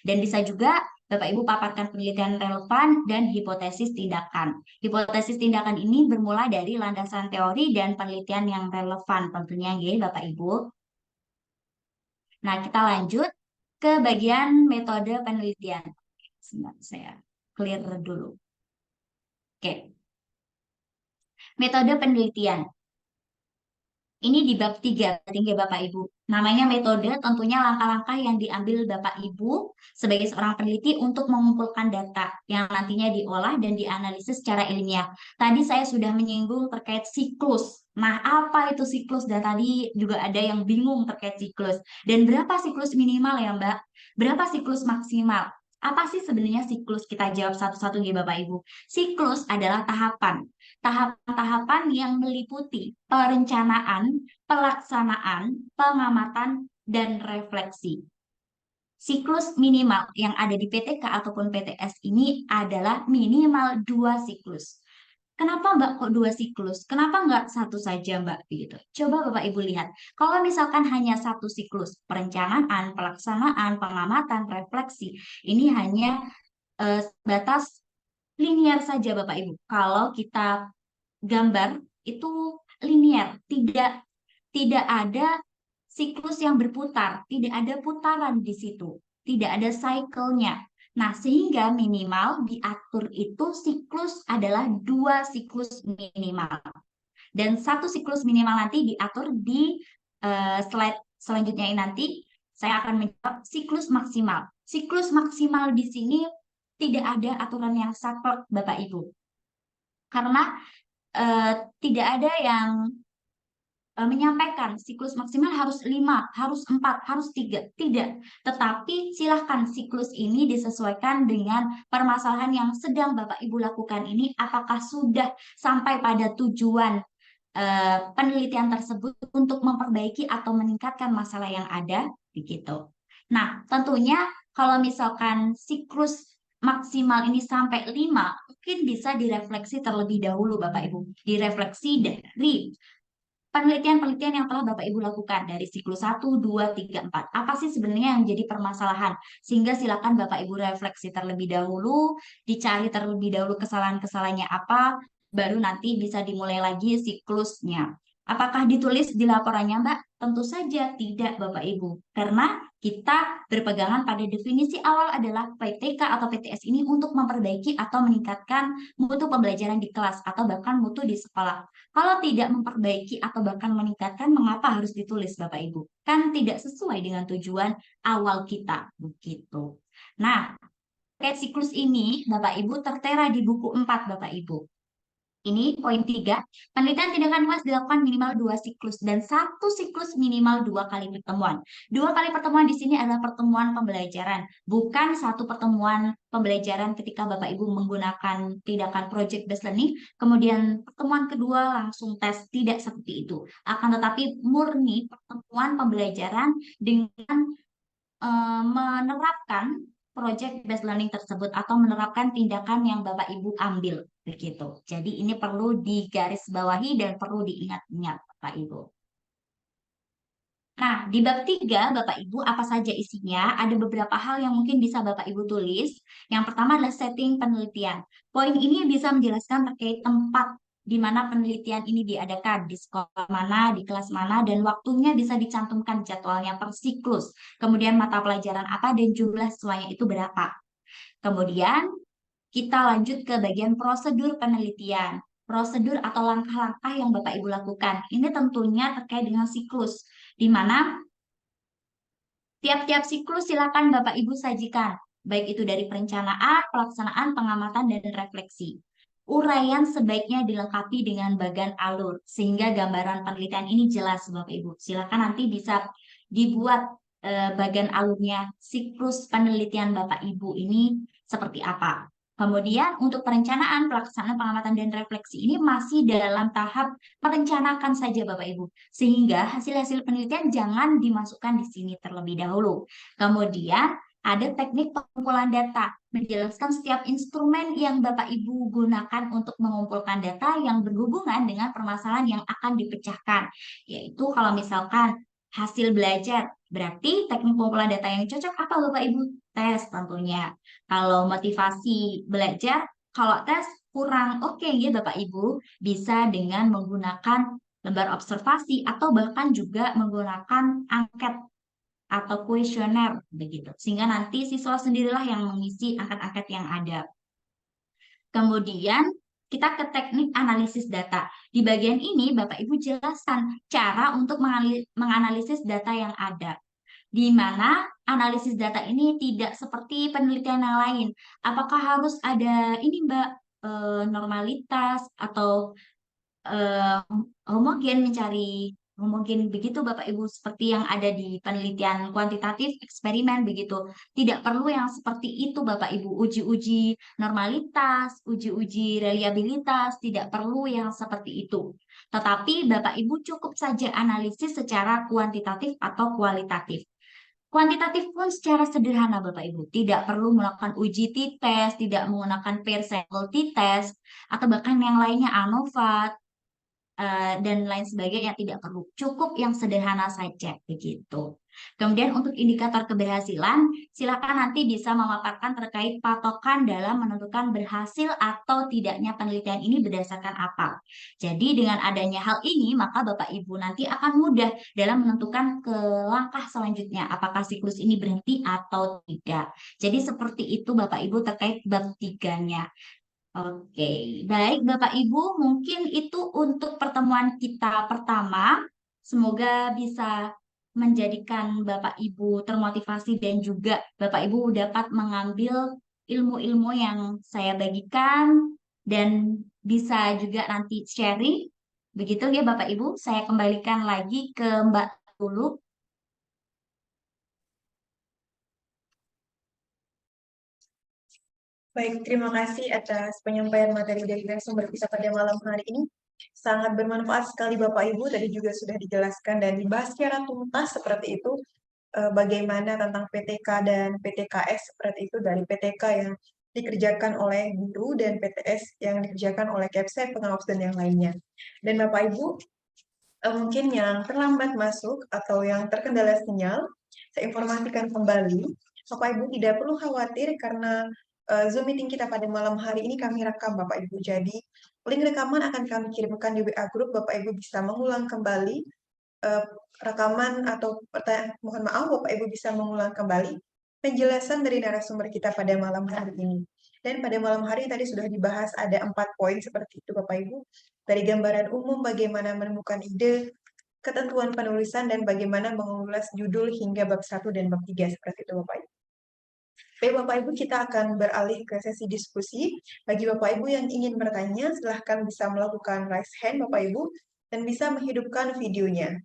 B: Dan bisa juga Bapak Ibu paparkan penelitian relevan dan hipotesis tindakan. Hipotesis tindakan ini bermula dari landasan teori dan penelitian yang relevan tentunya ya Bapak Ibu. Nah, kita lanjut ke bagian metode penelitian. Sebentar, saya clear dulu. Oke. Metode penelitian. Ini di bab 3, tinggi Bapak Ibu. Namanya metode, tentunya langkah-langkah yang diambil Bapak Ibu sebagai seorang peneliti untuk mengumpulkan data yang nantinya diolah dan dianalisis secara ilmiah. Tadi saya sudah menyinggung terkait siklus. Nah, apa itu siklus? Dan tadi juga ada yang bingung terkait siklus. Dan berapa siklus minimal ya, Mbak? Berapa siklus maksimal? Apa sih sebenarnya siklus? Kita jawab satu-satu ya Bapak Ibu. Siklus adalah tahapan. Tahapan-tahapan yang meliputi perencanaan, pelaksanaan, pengamatan, dan refleksi. Siklus minimal yang ada di PTK ataupun PTS ini adalah minimal 2 siklus. Kenapa Mbak kok 2 siklus? Kenapa nggak satu saja Mbak? Gitu. Coba Bapak Ibu lihat. Kalau misalkan hanya satu siklus, perencanaan, pelaksanaan, pengamatan, refleksi, ini hanya batas linear saja Bapak Ibu. Kalau kita gambar itu linear, tidak ada siklus yang berputar, tidak ada putaran di situ, tidak ada cycle-nya. Nah, sehingga minimal diatur itu siklus adalah 2 siklus minimal. Dan satu siklus minimal nanti diatur di slide selanjutnya ini nanti saya akan menjawab siklus maksimal. Siklus maksimal di sini tidak ada aturan yang saklek Bapak Ibu. Karena tidak ada yang menyampaikan siklus maksimal harus 5, harus 4, harus 3. Tidak. Tetapi silahkan siklus ini disesuaikan dengan permasalahan yang sedang Bapak Ibu lakukan ini. Apakah sudah sampai pada tujuan penelitian tersebut untuk memperbaiki atau meningkatkan masalah yang ada? Begitu. Nah, tentunya kalau misalkan siklus maksimal ini sampai 5, mungkin bisa direfleksi terlebih dahulu Bapak Ibu. Direfleksi dari penelitian-penelitian yang telah Bapak Ibu lakukan dari siklus 1, 2, 3, 4. Apa sih sebenarnya yang jadi permasalahan? Sehingga silakan Bapak Ibu refleksi terlebih dahulu, dicari terlebih dahulu kesalahan-kesalahannya apa, baru nanti bisa dimulai lagi siklusnya. Apakah ditulis di laporannya, Mbak? Tentu saja tidak, Bapak Ibu. Karena kita berpegangan pada definisi awal adalah PTK atau PTS ini untuk memperbaiki atau meningkatkan mutu pembelajaran di kelas atau bahkan mutu di sekolah. Kalau tidak memperbaiki atau bahkan meningkatkan, mengapa harus ditulis Bapak Ibu? Kan tidak sesuai dengan tujuan awal kita, begitu. Nah, terkait siklus ini, Bapak Ibu tertera di buku 4, Bapak Ibu. Ini poin 3, penelitian tindakan luas dilakukan minimal 2 siklus dan satu siklus minimal 2 kali pertemuan. 2 kali pertemuan di sini adalah pertemuan pembelajaran, bukan satu pertemuan pembelajaran ketika Bapak Ibu menggunakan tindakan project based learning, kemudian pertemuan kedua langsung tes, tidak seperti itu. Akan tetapi murni pertemuan pembelajaran dengan menerapkan project based learning tersebut atau menerapkan tindakan yang Bapak Ibu ambil begitu. Jadi ini perlu digarisbawahi dan perlu diingat-ingat Bapak Ibu. Nah, di bab 3 Bapak Ibu apa saja isinya? Ada beberapa hal yang mungkin bisa Bapak Ibu tulis. Yang pertama adalah setting penelitian. Poin ini bisa menjelaskan terkait tempat di mana penelitian ini diadakan, di sekolah mana, di kelas mana, dan waktunya bisa dicantumkan jadwalnya per siklus. Kemudian mata pelajaran apa dan jumlah siswanya itu berapa. Kemudian kita lanjut ke bagian prosedur penelitian. Prosedur atau langkah-langkah yang Bapak Ibu lakukan. Ini tentunya terkait dengan siklus, di mana tiap-tiap siklus silakan Bapak Ibu sajikan, baik itu dari perencanaan, pelaksanaan, pengamatan, dan refleksi. Uraian sebaiknya dilengkapi dengan bagan alur, sehingga gambaran penelitian ini jelas Bapak Ibu. Silakan nanti bisa dibuat bagan alurnya siklus penelitian Bapak Ibu ini seperti apa. Kemudian untuk perencanaan, pelaksanaan pengamatan dan refleksi ini masih dalam tahap merencanakan saja Bapak Ibu. Sehingga hasil-hasil penelitian jangan dimasukkan di sini terlebih dahulu. Kemudian ada teknik pengumpulan data, menjelaskan setiap instrumen yang Bapak Ibu gunakan untuk mengumpulkan data yang berhubungan dengan permasalahan yang akan dipecahkan. Yaitu kalau misalkan hasil belajar, berarti teknik pengumpulan data yang cocok apa Bapak Ibu? Tes tentunya. Kalau motivasi belajar, kalau tes kurang oke ya Bapak Ibu, bisa dengan menggunakan lembar observasi atau bahkan juga menggunakan angket atau kuesioner begitu. Sehingga nanti siswa sendirilah yang mengisi angket-angket yang ada. Kemudian kita ke teknik analisis data. Di bagian ini Bapak Ibu jelaskan cara untuk menganalisis data yang ada, di mana analisis data ini tidak seperti penelitian yang lain. Apakah harus ada ini Mbak, normalitas atau eh, homogen, mencari homogen begitu Bapak Ibu, seperti yang ada di penelitian kuantitatif eksperimen begitu. Tidak perlu yang seperti itu Bapak Ibu, uji-uji normalitas, uji-uji reliabilitas, tidak perlu yang seperti itu. Tetapi Bapak Ibu cukup saja analisis secara kuantitatif atau kualitatif. Kuantitatif pun secara sederhana Bapak Ibu, tidak perlu melakukan uji t-test, tidak menggunakan pair sample t-test, atau bahkan yang lainnya ANOVA, dan lain sebagainya, tidak perlu. Cukup yang sederhana saja begitu. Kemudian untuk indikator keberhasilan, silakan nanti bisa memaparkan terkait patokan dalam menentukan berhasil atau tidaknya penelitian ini berdasarkan apa. Jadi dengan adanya hal ini, maka Bapak Ibu nanti akan mudah dalam menentukan ke langkah selanjutnya, apakah siklus ini berhenti atau tidak. Jadi seperti itu Bapak Ibu terkait bab 3-nya. Oke, baik Bapak Ibu, mungkin itu untuk pertemuan kita pertama. Semoga bisa menjadikan Bapak Ibu termotivasi dan juga Bapak Ibu dapat mengambil ilmu-ilmu yang saya bagikan dan bisa juga nanti sharing. Begitu ya Bapak Ibu, saya kembalikan lagi ke Mbak dulu.
A: Baik, terima kasih atas penyampaian materi dari narasumber kita pada malam hari ini. Sangat bermanfaat sekali Bapak Ibu, tadi juga sudah dijelaskan dan dibahas secara tuntas seperti itu, bagaimana tentang PTK dan PTKS seperti itu, dari PTK yang dikerjakan oleh guru dan PTS yang dikerjakan oleh Kepsek, pengawas dan yang lainnya. Dan Bapak Ibu, mungkin yang terlambat masuk atau yang terkendala sinyal, saya informasikan kembali, Bapak Ibu tidak perlu khawatir karena Zoom meeting kita pada malam hari ini kami rekam Bapak Ibu. Jadi link rekaman akan kami kirimkan di WA Group. Bapak Ibu bisa mengulang kembali rekaman atau pertanyaan. Mohon maaf Bapak Ibu bisa mengulang kembali penjelasan dari narasumber kita pada malam hari ini. Dan pada malam hari tadi sudah dibahas ada 4 poin seperti itu Bapak Ibu. Dari gambaran umum bagaimana menemukan ide, ketentuan penulisan, dan bagaimana mengulas judul hingga bab 1 dan bab 3 seperti itu Bapak Ibu. Baik Bapak Ibu, kita akan beralih ke sesi diskusi. Bagi Bapak Ibu yang ingin bertanya, silahkan bisa melakukan raise hand Bapak Ibu dan bisa menghidupkan videonya.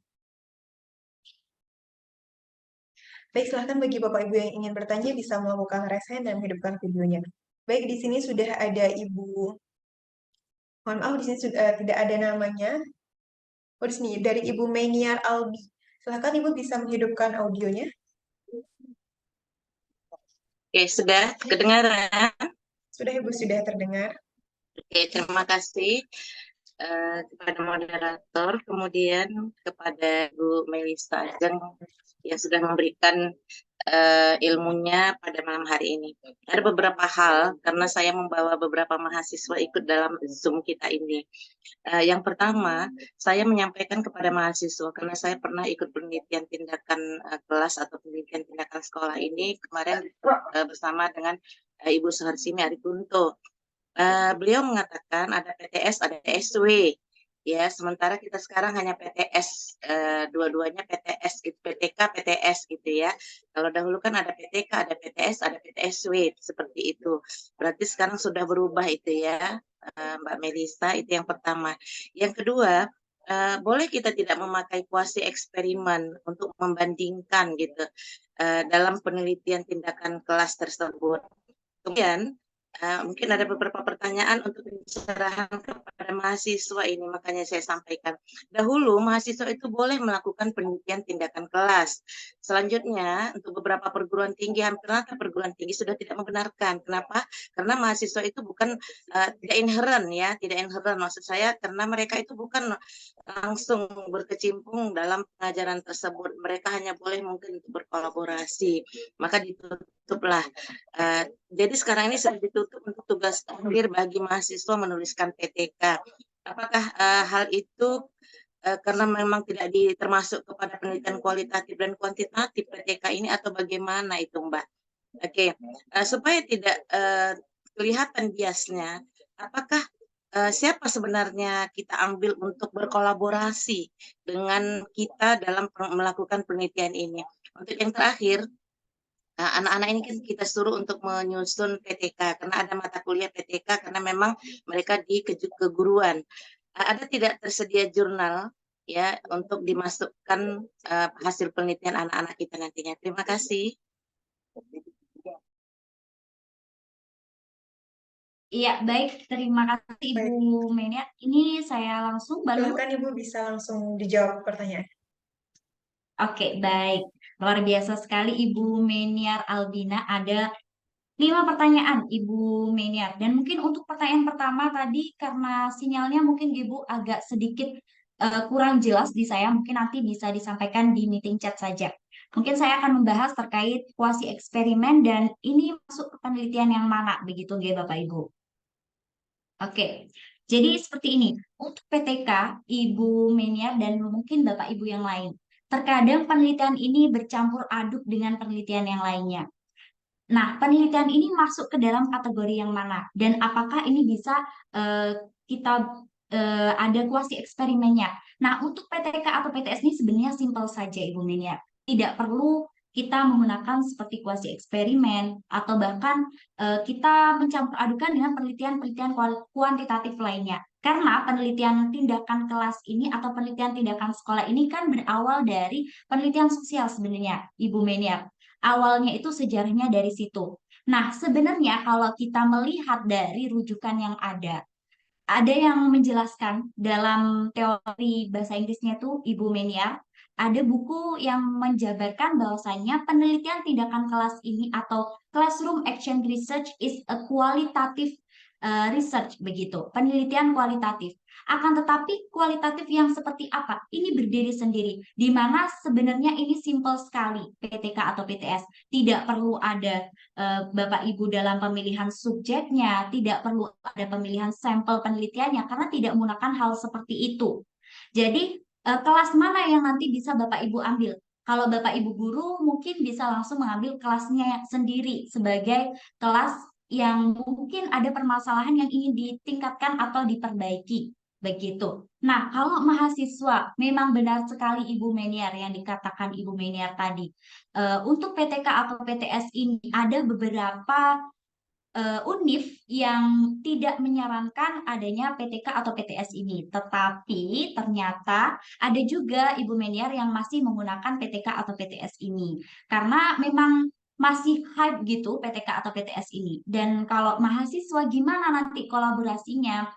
A: Baik, silahkan bagi Bapak Ibu yang ingin bertanya bisa melakukan raise hand dan menghidupkan videonya. Baik, di sini sudah ada Ibu. Mohon maaf, di sini sudah tidak ada namanya. Oh, di sini dari Ibu Meniar Albi. Silahkan Ibu bisa menghidupkan audionya.
C: Oke, sudah kedengaran?
A: Sudah Ibu, sudah terdengar.
C: Oke, terima kasih kepada moderator, kemudian kepada Bu Melisa Ajeng yang sudah memberikan ilmunya pada malam hari ini. Ada beberapa hal, karena saya membawa beberapa mahasiswa ikut dalam Zoom kita ini. Yang pertama, saya menyampaikan kepada mahasiswa, karena saya pernah ikut penelitian tindakan kelas atau penelitian tindakan sekolah ini kemarin bersama dengan Ibu Suharsini Arikunto. Beliau mengatakan ada PTS, ada PSW, ya. Sementara kita sekarang hanya PTS, dua-duanya PTS, gitu, PTK, PTS, gitu ya. Kalau dahulu kan ada PTK, ada PTS, ada PTSW, seperti itu. Berarti sekarang sudah berubah itu ya, Mbak Melisa. Itu yang pertama. Yang kedua, boleh kita tidak memakai kuasi eksperimen untuk membandingkan gitu dalam penelitian tindakan kelas tersebut. Kemudian Mungkin ada beberapa pertanyaan untuk pencerahan kepada mahasiswa ini, makanya saya sampaikan. Dahulu, mahasiswa itu boleh melakukan penelitian tindakan kelas. Selanjutnya, untuk beberapa perguruan tinggi, hampir rata perguruan tinggi sudah tidak membenarkan. Kenapa? Karena mahasiswa itu bukan tidak inherent ya, tidak inherent maksud saya, karena mereka itu bukan langsung berkecimpung dalam pengajaran tersebut. Mereka hanya boleh mungkin untuk berkolaborasi. Maka ditutuplah. Jadi sekarang ini sudah ditutup untuk tugas akhir bagi mahasiswa menuliskan PTK. Apakah hal itu karena memang tidak termasuk kepada penelitian kualitatif dan kuantitatif PTK ini atau bagaimana itu Mbak? Oke, supaya tidak kelihatan biasnya, apakah siapa sebenarnya kita ambil untuk berkolaborasi dengan kita dalam melakukan penelitian ini? Untuk yang terakhir, anak-anak ini kan kita suruh untuk menyusun PTK karena ada mata kuliah PTK karena memang mereka di keguruan. Ada tidak tersedia jurnal ya untuk dimasukkan hasil penelitian anak-anak kita nantinya. Terima kasih.
B: Iya, baik. Terima kasih Ibu
A: Baik,
B: Menia. Ini saya langsung, Mbak Lulu.
A: silakan Ibu bisa langsung dijawab pertanyaan.
B: Oke, baik. Luar biasa sekali Ibu Meniar Albina. Ada 5 pertanyaan Ibu Meniar. Dan mungkin untuk pertanyaan pertama tadi karena sinyalnya mungkin Ibu agak sedikit kurang jelas di saya. Mungkin nanti bisa disampaikan di meeting chat saja. Mungkin saya akan membahas terkait kuasi eksperimen dan ini masuk ke penelitian yang mana begitu nggih Bapak Ibu. Oke, jadi seperti ini. Untuk PTK, Ibu Meniar dan mungkin Bapak Ibu yang lain. Terkadang penelitian ini bercampur aduk dengan penelitian yang lainnya. Nah, penelitian ini masuk ke dalam kategori yang mana? Dan apakah ini bisa kita ada kuasi eksperimennya? Nah, untuk PTK atau PTS ini sebenarnya simpel saja, Ibu Menia. Tidak perlu kita menggunakan seperti kuasi eksperimen atau bahkan kita mencampur adukan dengan penelitian-penelitian kuantitatif lainnya. Karena penelitian tindakan kelas ini atau penelitian tindakan sekolah ini kan berawal dari penelitian sosial sebenarnya, Ibu Menia. Awalnya itu sejarahnya dari situ. Nah, sebenarnya kalau kita melihat dari rujukan yang ada yang menjelaskan dalam teori bahasa Inggrisnya tuh Ibu Meniar, ada buku yang menjabarkan bahwasanya penelitian tindakan kelas ini atau classroom action research is a qualitative research begitu, penelitian kualitatif. Akan tetapi kualitatif yang seperti apa? Ini berdiri sendiri, di mana sebenarnya ini simpel sekali PTK atau PTS. Tidak perlu ada Bapak Ibu dalam pemilihan subjeknya, tidak perlu ada pemilihan sampel penelitiannya karena tidak menggunakan hal seperti itu. Jadi kelas mana yang nanti bisa Bapak Ibu ambil? Kalau Bapak Ibu guru mungkin bisa langsung mengambil kelasnya sendiri sebagai kelas yang mungkin ada permasalahan yang ingin ditingkatkan atau diperbaiki. Begitu. Nah, kalau mahasiswa, memang benar sekali Ibu Meniar yang dikatakan Ibu Meniar tadi. Untuk PTK atau PTS ini ada beberapa univ yang tidak menyarankan adanya PTK atau PTS ini. Tetapi ternyata ada juga Ibu Meniar yang masih menggunakan PTK atau PTS ini. Karena memang masih hype gitu PTK atau PTS ini. Dan kalau mahasiswa gimana nanti kolaborasinya?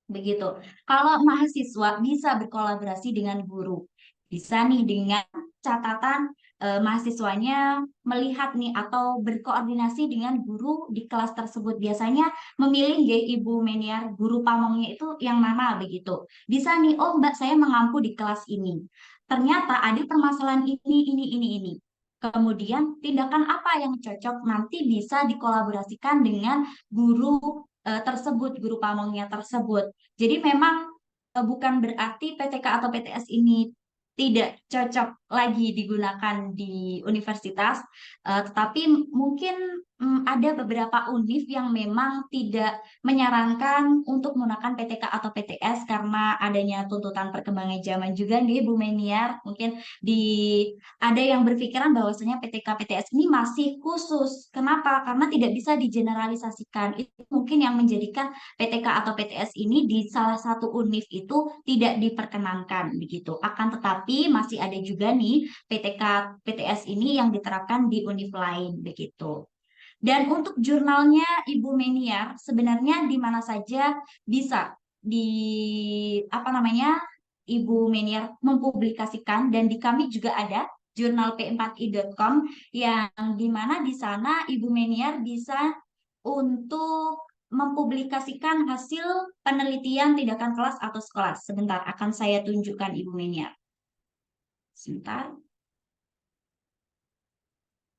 B: Begitu. Kalau mahasiswa bisa berkolaborasi dengan guru. Bisa nih dengan catatan mahasiswanya melihat nih atau berkoordinasi dengan guru di kelas tersebut. Biasanya memilih ya Ibu Meniar, guru pamongnya itu yang mana begitu. Bisa nih, oh Mbak saya mengampu di kelas ini. Ternyata ada permasalahan ini. Kemudian tindakan apa yang cocok nanti bisa dikolaborasikan dengan guru tersebut, guru pamongnya tersebut. Jadi memang bukan berarti PTK atau PTS ini tidak cocok lagi digunakan di universitas, tetapi mungkin ada beberapa univ yang memang tidak menyarankan untuk menggunakan PTK atau PTS karena adanya tuntutan perkembangan zaman juga nih Bu Meniar. Mungkin di ada yang berpikiran bahwasanya PTK PTS ini masih khusus. Kenapa? Karena tidak bisa digeneralisasikan. Itu mungkin yang menjadikan PTK atau PTS ini di salah satu univ itu tidak diperkenankan begitu. Akan tetapi masih ada juga nih PTK PTS ini yang diterapkan di univ lain begitu. Dan untuk jurnalnya Ibu Meniar sebenarnya di mana saja bisa di apa namanya Ibu Meniar mempublikasikan, dan di kami juga ada jurnal p4i.com yang di mana di sana Ibu Meniar bisa untuk mempublikasikan hasil penelitian tindakan kelas atau sekolah. Sebentar, akan saya tunjukkan Ibu Meniar. Sebentar.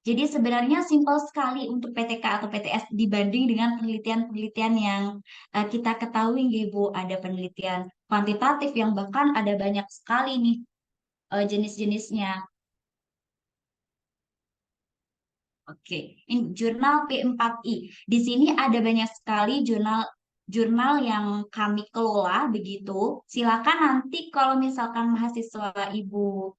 B: Jadi sebenarnya simpel sekali untuk PTK atau PTS dibanding dengan penelitian-penelitian yang kita ketahui, nggih, Bu. Ada penelitian kuantitatif yang bahkan ada banyak sekali nih jenis-jenisnya. Oke, ini jurnal P4I. Di sini ada banyak sekali jurnal yang kami kelola begitu. Silakan nanti kalau misalkan mahasiswa Ibu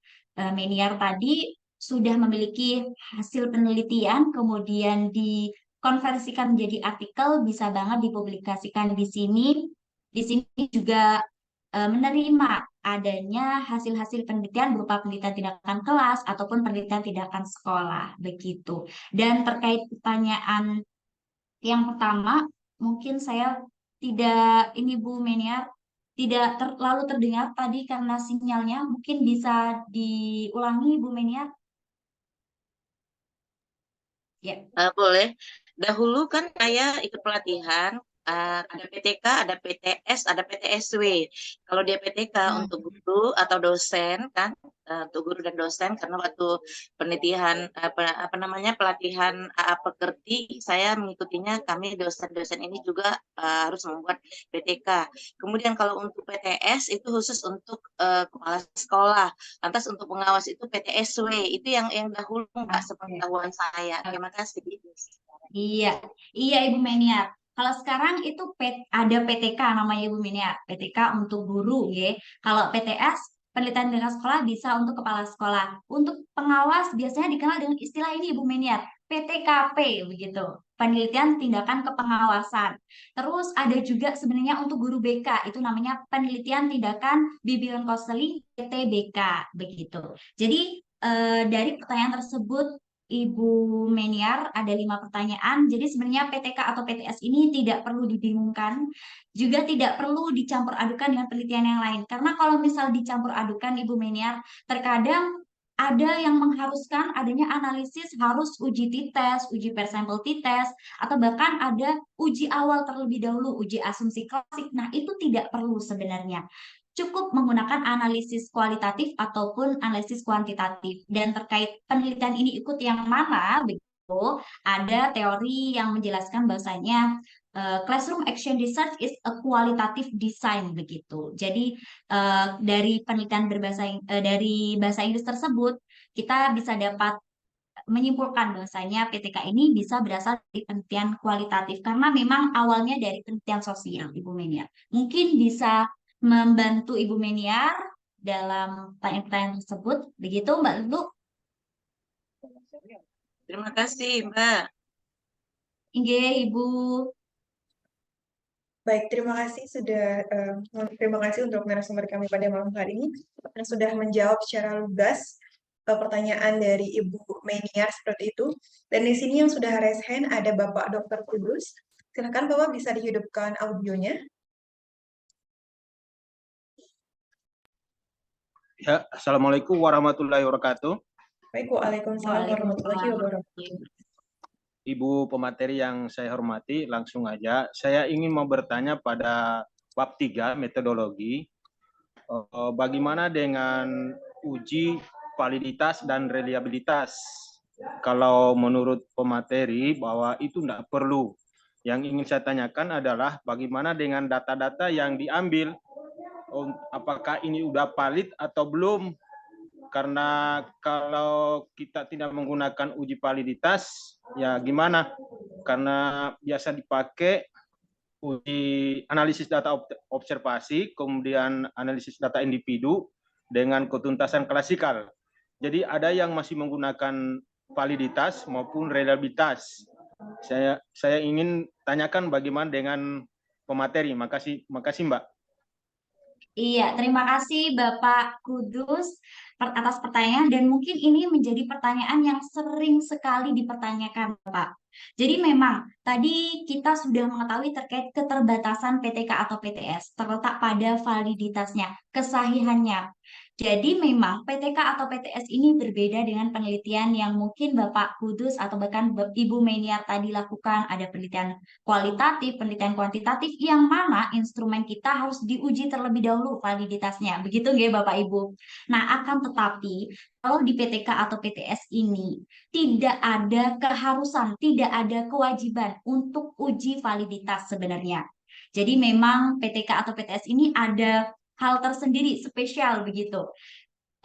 B: Meniar tadi sudah memiliki hasil penelitian, kemudian dikonversikan menjadi artikel, bisa banget dipublikasikan di sini. Di sini juga menerima adanya hasil-hasil penelitian berupa penelitian tindakan kelas ataupun penelitian tindakan sekolah begitu. Dan terkait pertanyaan yang pertama, mungkin saya tidak, ini Bu Meniar, tidak terlalu terdengar tadi karena sinyalnya. Mungkin bisa diulangi Bu Meniar? Ya.
C: Boleh. Dahulu kan saya ikut pelatihan, ada PTK, ada PTS, ada PTSW. Kalau dia PTK
B: Hmm.
C: untuk guru atau dosen kan, untuk guru dan dosen, karena waktu penelitian apa namanya pelatihan AA Pekerti, saya mengikutinya. Kami dosen-dosen ini juga harus membuat PTK. Kemudian kalau untuk PTS itu khusus untuk kepala sekolah. Lantas untuk pengawas itu PTSW, itu yang dahulu Mbak,
B: Oke.
C: sepengetahuan saya. Terima kasih.
B: Iya, iya Ibu Meniar. Kalau sekarang itu ada PTK namanya Ibu Meniar, PTK untuk guru, ya. Kalau PTS, penelitian dengan sekolah, bisa untuk kepala sekolah. Untuk pengawas biasanya dikenal dengan istilah ini Ibu Meniar, PTKP begitu. Penelitian tindakan kepengawasan. Terus ada juga sebenarnya untuk guru BK, itu namanya penelitian tindakan bimbingan konseling PTBK begitu. Jadi dari pertanyaan tersebut Ibu Meniar, ada 5 pertanyaan. Jadi sebenarnya PTK atau PTS ini tidak perlu dibingungkan, juga tidak perlu dicampur adukan dengan penelitian yang lain. Karena kalau misal dicampur adukan Ibu Meniar, terkadang ada yang mengharuskan adanya analisis harus uji t-test, uji per sampel t-test, atau bahkan ada uji awal terlebih dahulu, uji asumsi klasik. Nah, itu tidak perlu sebenarnya. Cukup menggunakan analisis kualitatif ataupun analisis kuantitatif. Dan terkait penelitian ini ikut yang mana, begitu, ada teori yang menjelaskan bahwasanya classroom action research is a qualitative design begitu. Jadi dari penelitian dari bahasa Inggris tersebut kita bisa dapat menyimpulkan bahwasanya PTK ini bisa berasal dari penelitian kualitatif karena memang awalnya dari penelitian sosial, Ibu Meniar. Mungkin bisa membantu Ibu Meniar dalam pertanyaan tersebut. Begitu Mbak Lulu.
C: Terima kasih, Mbak.
B: Inge, Ibu.
A: Baik, terima kasih untuk narasumber kami pada malam hari ini yang sudah menjawab secara lugas pertanyaan dari Ibu Meniar seperti itu. Dan di sini yang sudah raise hand ada Bapak Dr. Kudus. Silakan Bapak bisa dihidupkan audionya.
D: Ya, Assalamualaikum warahmatullahi wabarakatuh.
A: Baik, Waalaikumsalam warahmatullahi wabarakatuh.
D: Ibu pemateri yang saya hormati, langsung aja. Saya ingin mau bertanya pada bab 3 metodologi. Bagaimana dengan uji validitas dan reliabilitas? Kalau menurut pemateri bahwa itu tidak perlu. Yang ingin saya tanyakan adalah bagaimana dengan data-data yang diambil? Apakah ini udah valid atau belum? Karena kalau kita tidak menggunakan uji validitas, ya gimana? Karena biasa dipakai uji analisis data observasi, kemudian analisis data individu dengan ketuntasan klasikal. Jadi ada yang masih menggunakan validitas maupun reliabilitas. Saya ingin tanyakan bagaimana dengan pemateri. Makasih Mbak.
B: Iya, terima kasih Bapak Kudus atas pertanyaan dan mungkin ini menjadi pertanyaan yang sering sekali dipertanyakan Bapak. Jadi memang tadi kita sudah mengetahui terkait keterbatasan PTK atau PTS terletak pada validitasnya, kesahihannya. Jadi memang PTK atau PTS ini berbeda dengan penelitian yang mungkin Bapak Kudus atau bahkan Ibu Meniar tadi lakukan. Ada penelitian kualitatif, penelitian kuantitatif, yang mana instrumen kita harus diuji terlebih dahulu validitasnya. Begitu nggak Bapak Ibu? Nah, akan tetapi kalau di PTK atau PTS ini tidak ada keharusan, tidak ada kewajiban untuk uji validitas sebenarnya. Jadi memang PTK atau PTS ini ada hal tersendiri, spesial begitu.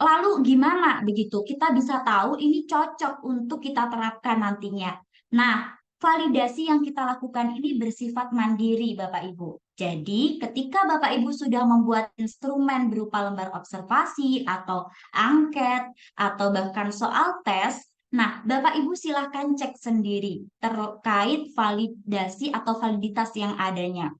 B: Lalu gimana begitu? Kita bisa tahu ini cocok untuk kita terapkan nantinya. Nah, validasi yang kita lakukan ini bersifat mandiri, Bapak Ibu. Jadi, ketika Bapak Ibu sudah membuat instrumen berupa lembar observasi atau angket atau bahkan soal tes, nah, Bapak Ibu silahkan cek sendiri terkait validasi atau validitas yang adanya.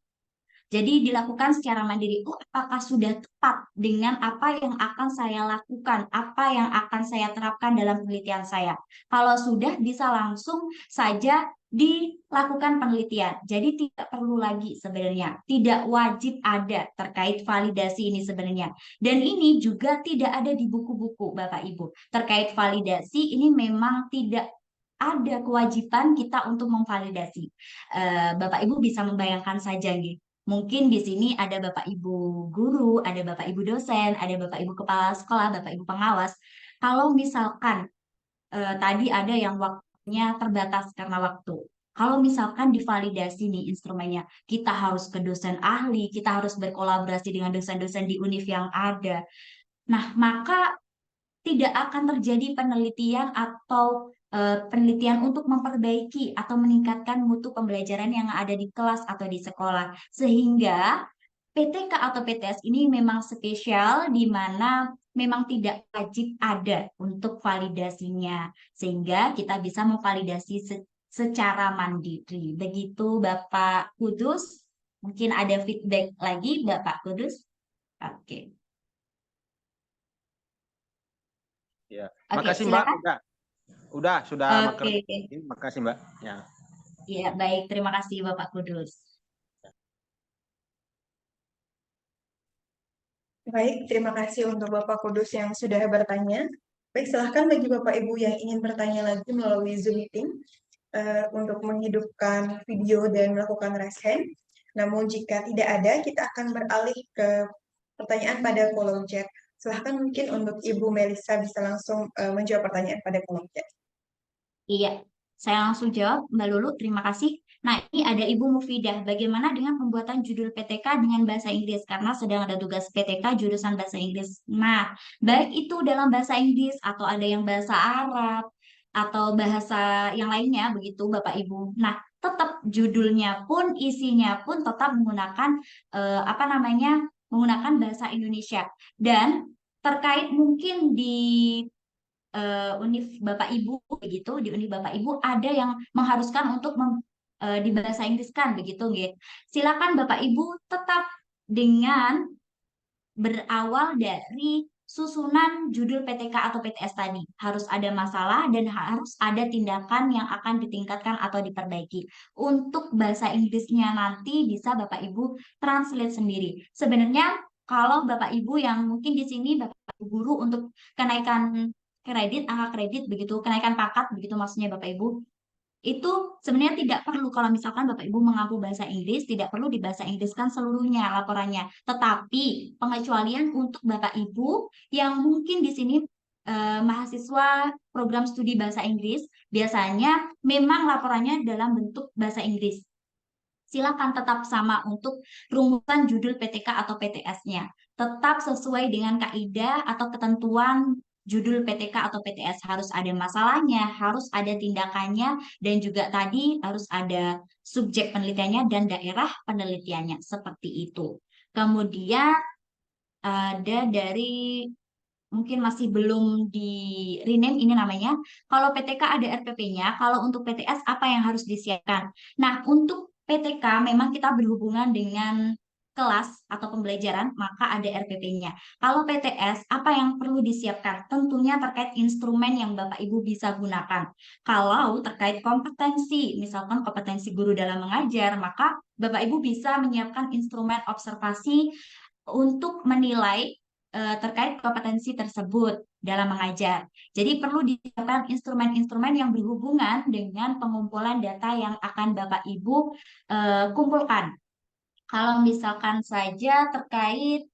B: Jadi dilakukan secara mandiri. Oh, apakah sudah tepat dengan apa yang akan saya lakukan, apa yang akan saya terapkan dalam penelitian saya? Kalau sudah, bisa langsung saja dilakukan penelitian. Jadi tidak perlu lagi sebenarnya, tidak wajib ada terkait validasi ini sebenarnya. Dan ini juga tidak ada di buku-buku Bapak Ibu. Terkait validasi ini memang tidak ada kewajiban kita untuk memvalidasi. Bapak Ibu bisa membayangkan saja gitu. Mungkin di sini ada Bapak Ibu guru, ada Bapak Ibu dosen, ada Bapak Ibu kepala sekolah, Bapak Ibu pengawas. Kalau misalkan tadi ada yang waktunya terbatas karena waktu. Kalau misalkan divalidasi nih instrumennya, kita harus ke dosen ahli, kita harus berkolaborasi dengan dosen-dosen di univ yang ada. Nah, maka tidak akan terjadi penelitian atau penelitian untuk memperbaiki atau meningkatkan mutu pembelajaran yang ada di kelas atau di sekolah. Sehingga PTK atau PTS ini memang spesial di mana memang tidak wajib ada untuk validasinya. Sehingga kita bisa memvalidasi secara mandiri. Begitu Bapak Kudus. Mungkin ada feedback lagi Bapak Kudus. Oke.
D: Ya,
B: Oke,
D: makasih Mbak.
B: silakan.
D: Sudah makan.
B: Oke.
D: Makasih Mbak. Ya.
B: Ya, baik. Terima kasih Bapak Kudus.
A: Baik, terima kasih untuk Bapak Kudus yang sudah bertanya. Baik, silahkan bagi Bapak Ibu yang ingin bertanya lagi melalui Zoom meeting untuk menghidupkan video dan melakukan raise hand. Namun jika tidak ada, kita akan beralih ke pertanyaan pada kolom chat. Silahkan mungkin untuk Ibu Melisa bisa langsung menjawab pertanyaan pada kolom chat.
B: Iya, saya langsung jawab, Mbak Lulu. Terima kasih. Nah, ini ada Ibu Mufidah. Bagaimana dengan pembuatan judul PTK dengan bahasa Inggris? Karena sedang ada tugas PTK jurusan bahasa Inggris. Nah, baik itu dalam bahasa Inggris atau ada yang bahasa Arab atau bahasa yang lainnya, begitu Bapak Ibu. Nah, tetap judulnya pun, isinya pun tetap menggunakan apa namanya, menggunakan bahasa Indonesia. Dan terkait mungkin di univ Bapak Ibu begitu, di univ Bapak Ibu ada yang mengharuskan untuk di bahasa Inggriskan begitu nggih. Silakan Bapak Ibu tetap dengan berawal dari susunan judul PTK atau PTS tadi. Harus ada masalah dan harus ada tindakan yang akan ditingkatkan atau diperbaiki. Untuk bahasa Inggrisnya nanti bisa Bapak Ibu translate sendiri. Sebenarnya kalau Bapak Ibu yang mungkin di sini Bapak Ibu guru untuk kenaikan kredit, angka kredit begitu, kenaikan pangkat begitu maksudnya Bapak Ibu, itu sebenarnya tidak perlu kalau misalkan Bapak Ibu mengampu bahasa Inggris, tidak perlu di bahasa Inggris kan seluruhnya laporannya. Tetapi pengecualian untuk Bapak Ibu yang mungkin di sini mahasiswa program studi bahasa Inggris, biasanya memang laporannya dalam bentuk bahasa Inggris. Silakan tetap sama untuk rumusan judul PTK atau PTS-nya. Tetap sesuai dengan kaidah atau ketentuan judul PTK atau PTS. Harus ada masalahnya, harus ada tindakannya, dan juga tadi harus ada subjek penelitiannya dan daerah penelitiannya. Seperti itu. Kemudian ada dari mungkin masih belum di rename ini namanya. Kalau PTK ada RPP-nya, kalau untuk PTS apa yang harus disiapkan? Nah, untuk PTK memang kita berhubungan dengan kelas atau pembelajaran, maka ada RPP-nya. Kalau PTS, apa yang perlu disiapkan? Tentunya terkait instrumen yang Bapak Ibu bisa gunakan. Kalau terkait kompetensi, misalkan kompetensi guru dalam mengajar, maka Bapak Ibu bisa menyiapkan instrumen observasi untuk menilai terkait kompetensi tersebut dalam mengajar. Jadi perlu disiapkan instrumen-instrumen yang berhubungan dengan pengumpulan data yang akan Bapak Ibu kumpulkan. Kalau misalkan saja terkait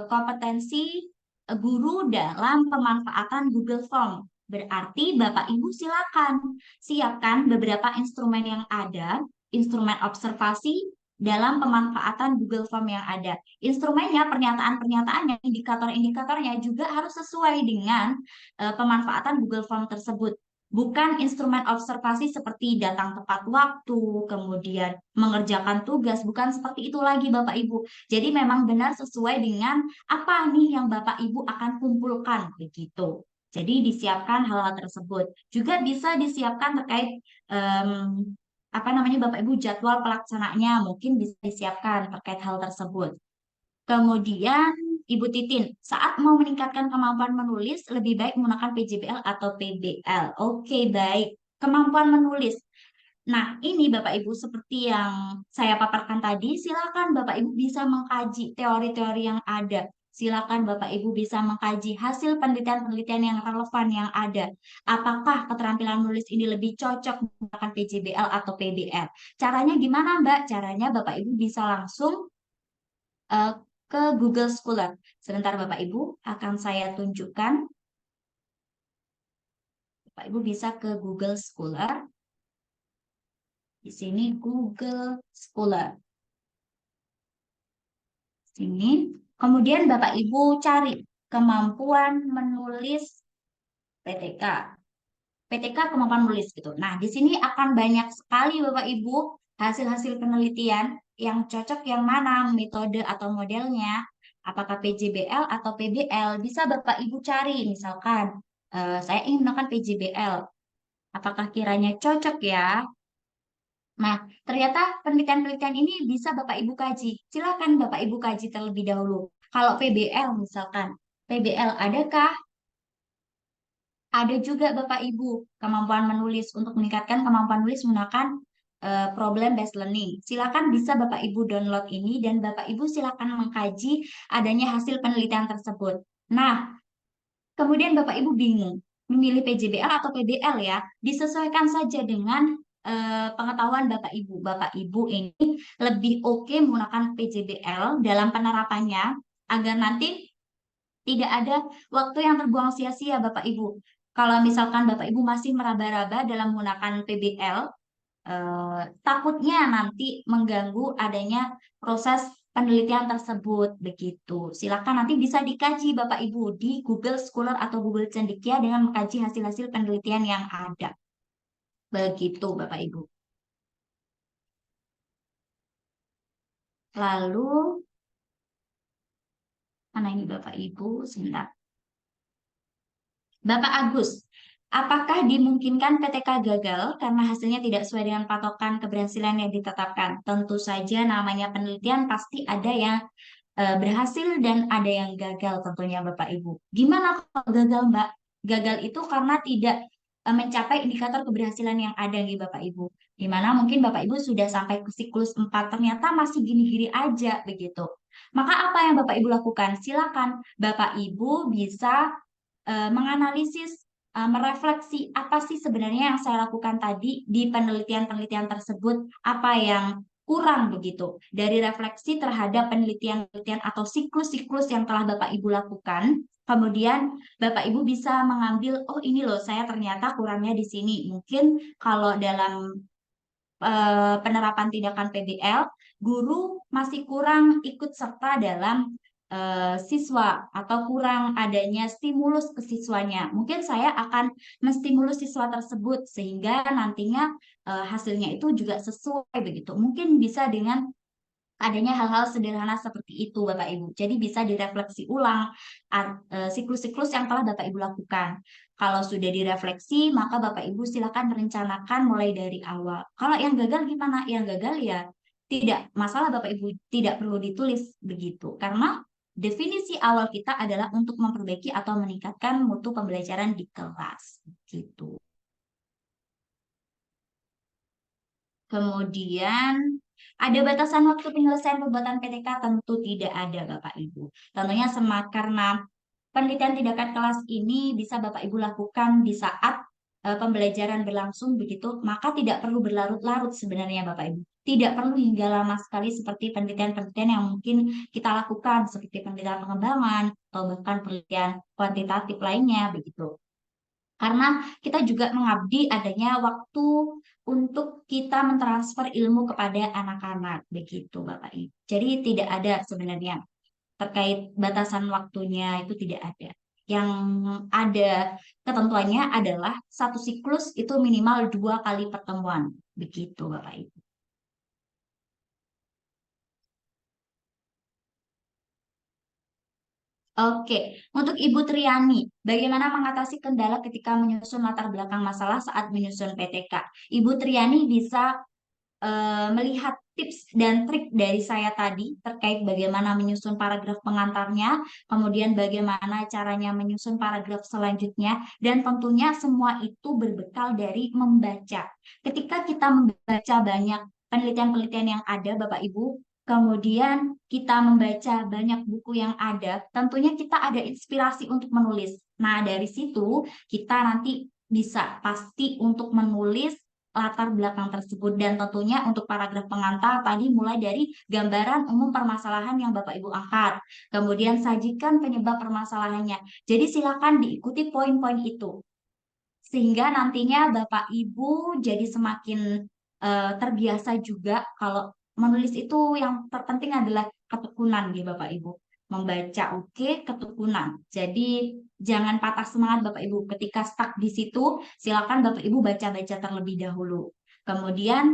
B: kompetensi guru dalam pemanfaatan Google Form, berarti Bapak Ibu silakan siapkan beberapa instrumen yang ada, instrumen observasi dalam pemanfaatan Google Form yang ada. Instrumennya, pernyataan-pernyataannya, indikator-indikatornya juga harus sesuai dengan pemanfaatan Google Form tersebut. Bukan instrumen observasi seperti datang tepat waktu, kemudian mengerjakan tugas, bukan seperti itu lagi Bapak Ibu. Jadi memang benar sesuai dengan apa nih yang Bapak Ibu akan kumpulkan begitu. Jadi disiapkan hal-hal tersebut. Juga bisa disiapkan terkait apa namanya Bapak Ibu jadwal pelaksananya mungkin bisa disiapkan terkait hal tersebut. Kemudian Ibu Titin, saat mau meningkatkan kemampuan menulis, lebih baik menggunakan PJBL atau PBL. Oke, baik. Kemampuan menulis. Nah, ini Bapak Ibu seperti yang saya paparkan tadi, silakan Bapak Ibu bisa mengkaji teori-teori yang ada. Silakan Bapak Ibu bisa mengkaji hasil penelitian-penelitian yang relevan yang ada. Apakah keterampilan menulis ini lebih cocok menggunakan PJBL atau PBL? Caranya gimana, Mbak? Caranya Bapak Ibu bisa langsung ke Google Scholar. Sebentar Bapak Ibu, akan saya tunjukkan. Bapak Ibu bisa ke Google Scholar. Di sini Google Scholar. Sini. Kemudian Bapak Ibu cari kemampuan menulis PTK. PTK kemampuan menulis gitu. Nah, di sini akan banyak sekali Bapak Ibu hasil-hasil penelitian yang cocok yang mana metode atau modelnya. Apakah PJBL atau PBL, bisa Bapak Ibu cari. Misalkan, saya ingin menggunakan PJBL. Apakah kiranya cocok ya? Nah, ternyata penelitian-penelitian ini bisa Bapak Ibu kaji. Silakan Bapak Ibu kaji terlebih dahulu. Kalau PBL misalkan, PBL adakah? Ada juga Bapak Ibu kemampuan menulis untuk meningkatkan kemampuan menulis menggunakan problem based learning. Silakan bisa Bapak Ibu download ini dan Bapak Ibu silakan mengkaji adanya hasil penelitian tersebut. Nah, kemudian Bapak Ibu bingung memilih PJBL atau PBL ya, disesuaikan saja dengan pengetahuan Bapak Ibu. Bapak Ibu ini lebih oke menggunakan PJBL dalam penerapannya agar nanti tidak ada waktu yang terbuang sia-sia Bapak Ibu. Kalau misalkan Bapak Ibu masih meraba-raba dalam menggunakan PBL, takutnya nanti mengganggu adanya proses penelitian tersebut begitu. Silakan nanti bisa dikaji Bapak Ibu di Google Scholar atau Google Cendekia dengan mengkaji hasil-hasil penelitian yang ada. Begitu Bapak Ibu. Lalu mana ini Bapak Ibu? Sebentar. Bapak Agus, apakah dimungkinkan PTK gagal karena hasilnya tidak sesuai dengan patokan keberhasilan yang ditetapkan? Tentu saja namanya penelitian pasti ada yang berhasil dan ada yang gagal tentunya Bapak Ibu. Gimana kalau gagal Mbak? Gagal itu karena tidak mencapai indikator keberhasilan yang ada nih Bapak Ibu. Dimana mungkin Bapak Ibu sudah sampai ke siklus 4 ternyata masih gini-gini aja begitu. Maka apa yang Bapak Ibu lakukan? Silakan Bapak Ibu bisa menganalisis, merefleksi apa sih sebenarnya yang saya lakukan tadi di penelitian-penelitian tersebut, apa yang kurang begitu. Dari refleksi terhadap penelitian-penelitian atau siklus-siklus yang telah Bapak Ibu lakukan, kemudian Bapak Ibu bisa mengambil, oh ini loh saya ternyata kurangnya di sini. Mungkin kalau dalam penerapan tindakan PBL, guru masih kurang ikut serta dalam siswa atau kurang adanya stimulus ke siswanya. Mungkin saya akan menstimulus siswa tersebut sehingga nantinya hasilnya itu juga sesuai begitu. Mungkin bisa dengan adanya hal-hal sederhana seperti itu Bapak Ibu. Jadi bisa direfleksi ulang siklus-siklus yang telah Bapak Ibu lakukan. Kalau sudah direfleksi, maka Bapak Ibu silakan merencanakan mulai dari awal. Kalau yang gagal gimana? Yang gagal ya tidak masalah Bapak Ibu, tidak perlu ditulis begitu. Karena definisi awal kita adalah untuk memperbaiki atau meningkatkan mutu pembelajaran di kelas. Gitu. Kemudian ada batasan waktu penyelesaian pembuatan PTK? Tentu tidak ada Bapak Ibu. Tentunya karena penelitian tindakan kelas ini bisa Bapak Ibu lakukan di saat pembelajaran berlangsung begitu, maka tidak perlu berlarut-larut sebenarnya Bapak Ibu. Tidak perlu hingga lama sekali seperti penelitian-penelitian yang mungkin kita lakukan seperti penelitian pengembangan atau bahkan penelitian kuantitatif lainnya begitu. Karena kita juga mengabdi adanya waktu untuk kita mentransfer ilmu kepada anak-anak begitu Bapak Ibu. Jadi tidak ada sebenarnya terkait batasan waktunya itu tidak ada. Yang ada ketentuannya adalah satu siklus itu minimal 2 kali pertemuan. Begitu Bapak Ibu. Oke, untuk Ibu Triani, bagaimana mengatasi kendala ketika menyusun latar belakang masalah saat menyusun PTK? Ibu Triani bisa melihat tips dan trik dari saya tadi terkait bagaimana menyusun paragraf pengantarnya, kemudian bagaimana caranya menyusun paragraf selanjutnya, dan tentunya semua itu berbekal dari membaca. Ketika kita membaca banyak penelitian-penelitian yang ada, Bapak Ibu, kemudian kita membaca banyak buku yang ada, tentunya kita ada inspirasi untuk menulis. Nah, dari situ kita nanti bisa pasti untuk menulis latar belakang tersebut dan tentunya untuk paragraf pengantar tadi mulai dari gambaran umum permasalahan yang Bapak Ibu angkat, kemudian sajikan penyebab permasalahannya. Jadi silakan diikuti poin-poin itu sehingga nantinya Bapak Ibu jadi semakin terbiasa juga kalau menulis itu yang terpenting adalah ketekunan gitu Bapak Ibu. Membaca oke, ketekunan. Jadi jangan patah semangat Bapak Ibu. Ketika stuck di situ, silakan Bapak Ibu baca-baca terlebih dahulu. Kemudian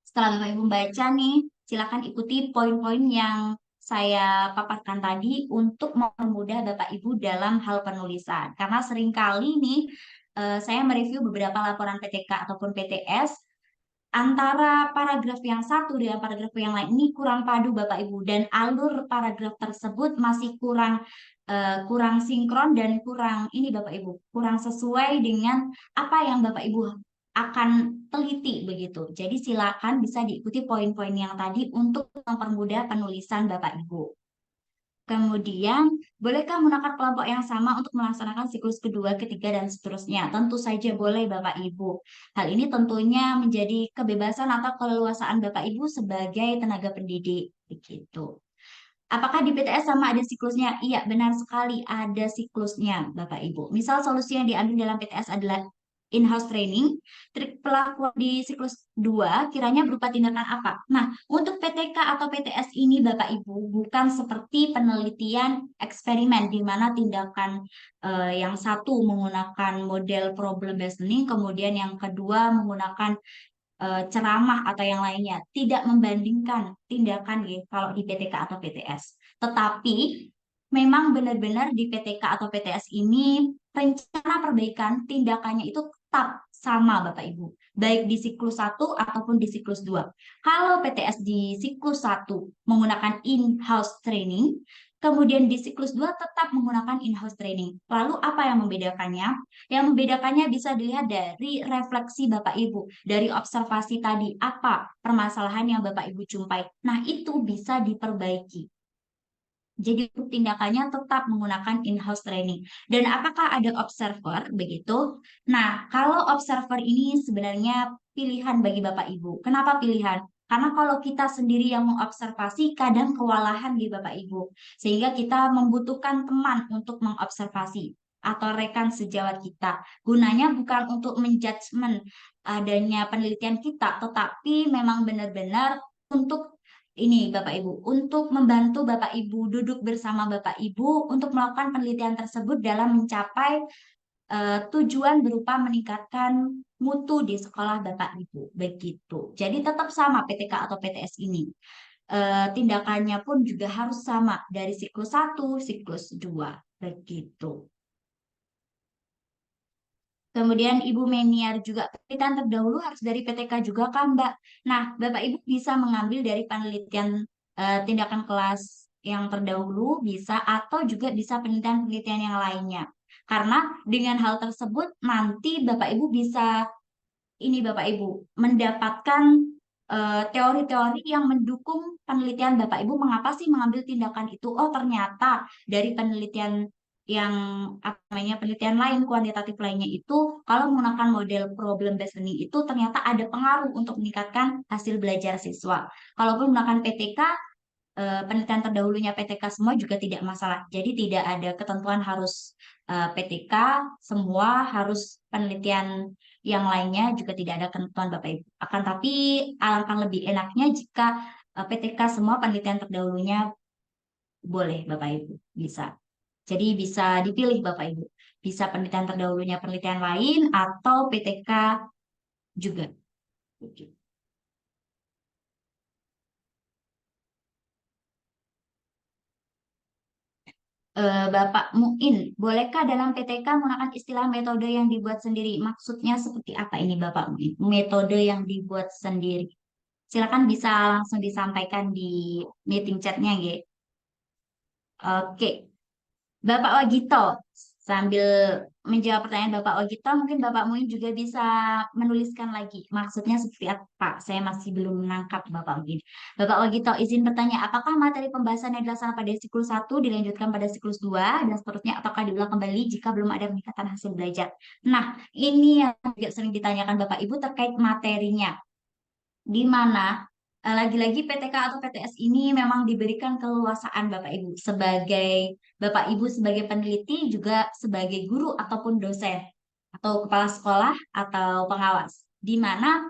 B: setelah Bapak Ibu baca nih, silakan ikuti poin-poin yang saya paparkan tadi untuk mempermudah Bapak Ibu dalam hal penulisan. Karena seringkali nih saya mereview beberapa laporan PTK ataupun PTS antara paragraf yang satu dengan paragraf yang lain ini kurang padu Bapak Ibu dan alur paragraf tersebut masih kurang sinkron dan kurang ini Bapak Ibu kurang sesuai dengan apa yang Bapak Ibu akan teliti begitu. Jadi silakan bisa diikuti poin-poin yang tadi untuk mempermudah penulisan Bapak Ibu. Kemudian, bolehkah menggunakan kelompok yang sama untuk melaksanakan siklus kedua, ketiga, dan seterusnya? Tentu saja boleh Bapak Ibu. Hal ini tentunya menjadi kebebasan atau keleluasaan Bapak Ibu sebagai tenaga pendidik. Begitu. Apakah di PTS sama ada siklusnya? Iya, benar sekali ada siklusnya, Bapak Ibu. Misal solusi yang diambil dalam PTS adalah in-house training, trik pelakuan di siklus 2 kiranya berupa tindakan apa? Nah, untuk PTK atau PTS ini Bapak Ibu bukan seperti penelitian eksperimen di mana tindakan yang satu menggunakan model problem based learning, kemudian yang kedua menggunakan ceramah atau yang lainnya, tidak membandingkan tindakan ya kalau di PTK atau PTS. Tetapi memang benar-benar di PTK atau PTS ini rencana perbaikan tindakannya itu tetap sama Bapak Ibu, baik di siklus 1 ataupun di siklus 2. Kalau PTS di siklus 1 menggunakan in-house training, kemudian di siklus 2 tetap menggunakan in-house training. Lalu apa yang membedakannya? Yang membedakannya bisa dilihat dari refleksi Bapak Ibu, dari observasi tadi, apa permasalahan yang Bapak Ibu jumpai. Nah, itu bisa diperbaiki. Jadi tindakannya tetap menggunakan in-house training. Dan apakah ada observer begitu? Nah, kalau observer ini sebenarnya pilihan bagi Bapak Ibu. Kenapa pilihan? Karena kalau kita sendiri yang mengobservasi kadang kewalahan di Bapak Ibu. Sehingga kita membutuhkan teman untuk mengobservasi atau rekan sejawat kita. Gunanya bukan untuk menjudgment adanya penelitian kita, tetapi memang benar-benar untuk ini Bapak Ibu, untuk membantu Bapak Ibu duduk bersama Bapak Ibu untuk melakukan penelitian tersebut dalam mencapai tujuan berupa meningkatkan mutu di sekolah Bapak Ibu. Begitu. Jadi tetap sama PTK atau PTS ini. Tindakannya pun juga harus sama dari siklus 1, siklus 2. Begitu. Kemudian Ibu Meniar juga penelitian terdahulu harus dari PTK juga kan Mbak. Nah, Bapak Ibu bisa mengambil dari penelitian tindakan kelas yang terdahulu bisa atau juga bisa penelitian-penelitian yang lainnya. Karena dengan hal tersebut nanti Bapak Ibu bisa ini Bapak Ibu mendapatkan teori-teori yang mendukung penelitian Bapak Ibu mengapa sih mengambil tindakan itu. Oh, ternyata dari penelitian yang apa namanya penelitian lain kuantitatif lainnya itu kalau menggunakan model problem based learning itu ternyata ada pengaruh untuk meningkatkan hasil belajar siswa. Kalaupun menggunakan PTK penelitian terdahulunya PTK semua juga tidak masalah. Jadi tidak ada ketentuan harus PTK, semua harus penelitian yang lainnya juga tidak ada ketentuan Bapak Ibu. Akan tapi alangkah lebih enaknya jika PTK semua penelitian terdahulunya boleh Bapak Ibu, bisa. Jadi bisa dipilih Bapak Ibu. Bisa penelitian terdahulunya penelitian lain atau PTK juga. Bapak Muin, bolehkah dalam PTK menggunakan istilah metode yang dibuat sendiri? Maksudnya seperti apa ini Bapak Muin? Metode yang dibuat sendiri. Silakan bisa langsung disampaikan di meeting chatnya, ya. Oke, Bapak Wagito, sambil menjawab pertanyaan Bapak Wagito, mungkin Bapak Muin juga bisa menuliskan lagi. Maksudnya seperti apa? Saya masih belum menangkap Bapak Muin. Bapak Wagito, izin bertanya, apakah materi pembahasan yang dilaksanakan pada siklus 1 dilanjutkan pada siklus 2 dan seterusnya, ataukah diulang kembali jika belum ada peningkatan hasil belajar? Nah, ini yang juga sering ditanyakan Bapak Ibu terkait materinya di mana lagi-lagi PTK atau PTS ini memang diberikan keleluasaan Bapak Ibu sebagai Bapak Ibu sebagai peneliti juga sebagai guru ataupun dosen atau kepala sekolah atau pengawas di mana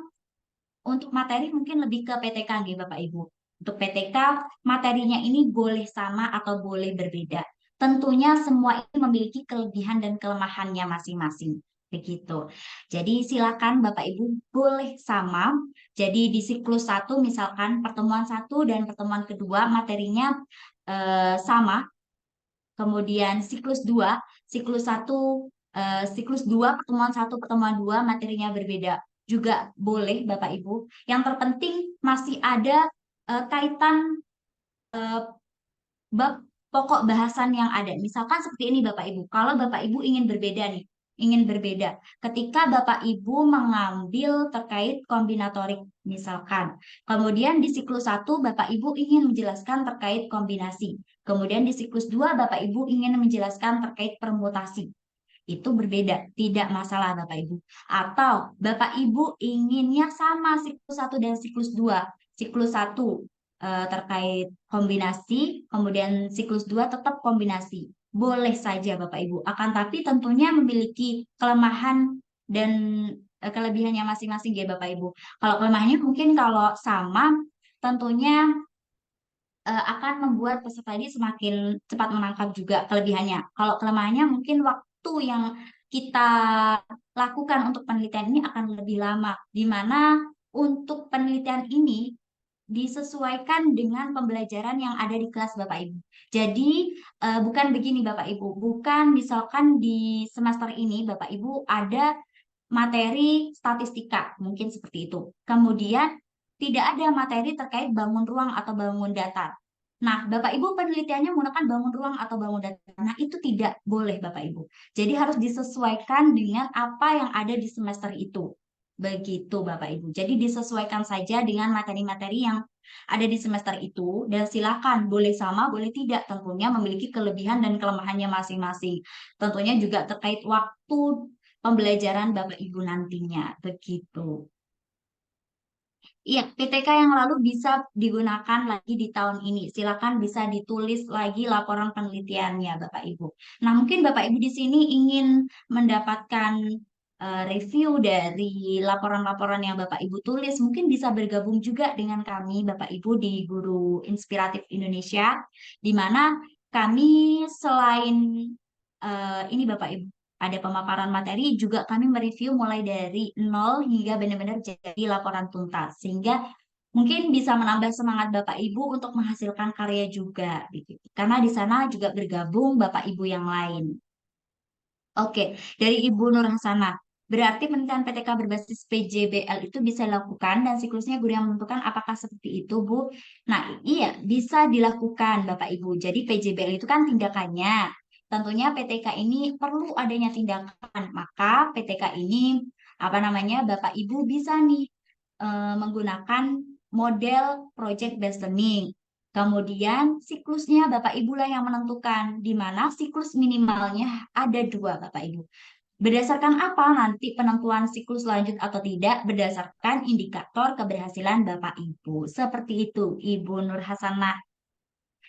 B: untuk materi mungkin lebih ke PTK nggih Bapak Ibu. Untuk PTK materinya ini boleh sama atau boleh berbeda. Tentunya semua ini memiliki kelebihan dan kelemahannya masing-masing. Begitu. Jadi silakan Bapak Ibu boleh sama. Jadi di siklus 1 misalkan pertemuan 1 dan pertemuan kedua materinya sama. Kemudian siklus 2 pertemuan 1 pertemuan 2 materinya berbeda. Juga boleh Bapak Ibu. Yang terpenting masih ada kaitan bab pokok bahasan yang ada. Misalkan seperti ini Bapak Ibu. Kalau Bapak Ibu ingin berbeda nih, ingin berbeda. Ketika Bapak Ibu mengambil terkait kombinatorik misalkan. Kemudian di siklus 1 Bapak Ibu ingin menjelaskan terkait kombinasi. Kemudian di siklus 2 Bapak Ibu ingin menjelaskan terkait permutasi. Itu berbeda, tidak masalah Bapak Ibu. Atau Bapak Ibu inginnya sama siklus 1 dan siklus 2. Siklus 1 terkait kombinasi, kemudian siklus 2 tetap kombinasi. Boleh saja Bapak Ibu, akan tapi tentunya memiliki kelemahan dan kelebihannya masing-masing ya Bapak Ibu. Kalau kelemahannya mungkin kalau sama, tentunya akan membuat peserta ini semakin cepat menangkap juga kelebihannya. Kalau kelemahannya mungkin waktu yang kita lakukan untuk penelitian ini akan lebih lama, di mana untuk penelitian ini disesuaikan dengan pembelajaran yang ada di kelas Bapak Ibu. Jadi bukan begini Bapak Ibu, bukan misalkan di semester ini Bapak Ibu ada materi statistika, mungkin seperti itu. Kemudian tidak ada materi terkait bangun ruang atau bangun datar. Nah, Bapak Ibu penelitiannya menggunakan bangun ruang atau bangun datar. Nah, itu tidak boleh Bapak Ibu. Jadi harus disesuaikan dengan apa yang ada di semester itu. Begitu Bapak Ibu. Jadi disesuaikan saja dengan materi-materi yang ada di semester itu dan silakan boleh sama boleh tidak tentunya memiliki kelebihan dan kelemahannya masing-masing. Tentunya juga terkait waktu pembelajaran Bapak Ibu nantinya. Begitu. Iya, PTK yang lalu bisa digunakan lagi di tahun ini. Silakan bisa ditulis lagi laporan penelitiannya, Bapak Ibu. Nah, mungkin Bapak Ibu di sini ingin mendapatkan review dari laporan-laporan yang Bapak Ibu tulis. Mungkin bisa bergabung juga dengan kami, Bapak Ibu, di Guru Inspiratif Indonesia, di mana kami selain ini Bapak Ibu ada pemaparan materi juga kami mereview mulai dari nol hingga benar-benar jadi laporan tuntas sehingga mungkin bisa menambah semangat Bapak Ibu untuk menghasilkan karya juga gitu. Karena di sana juga bergabung Bapak Ibu yang lain. Oke, dari Ibu Nur Hasanah. Berarti penelitian PTK berbasis PJBL itu bisa dilakukan dan siklusnya guru yang menentukan apakah seperti itu, Bu. Nah, iya, bisa dilakukan, Bapak Ibu. Jadi PJBL itu kan tindakannya. Tentunya PTK ini perlu adanya tindakan. Maka PTK ini, apa namanya, Bapak Ibu bisa nih menggunakan model project based learning. Kemudian siklusnya Bapak Ibu lah yang menentukan, di mana siklus minimalnya ada 2, Bapak Ibu. Berdasarkan apa nanti penentuan siklus lanjut atau tidak? Berdasarkan indikator keberhasilan Bapak Ibu. Seperti itu, Ibu Nur Hasanah.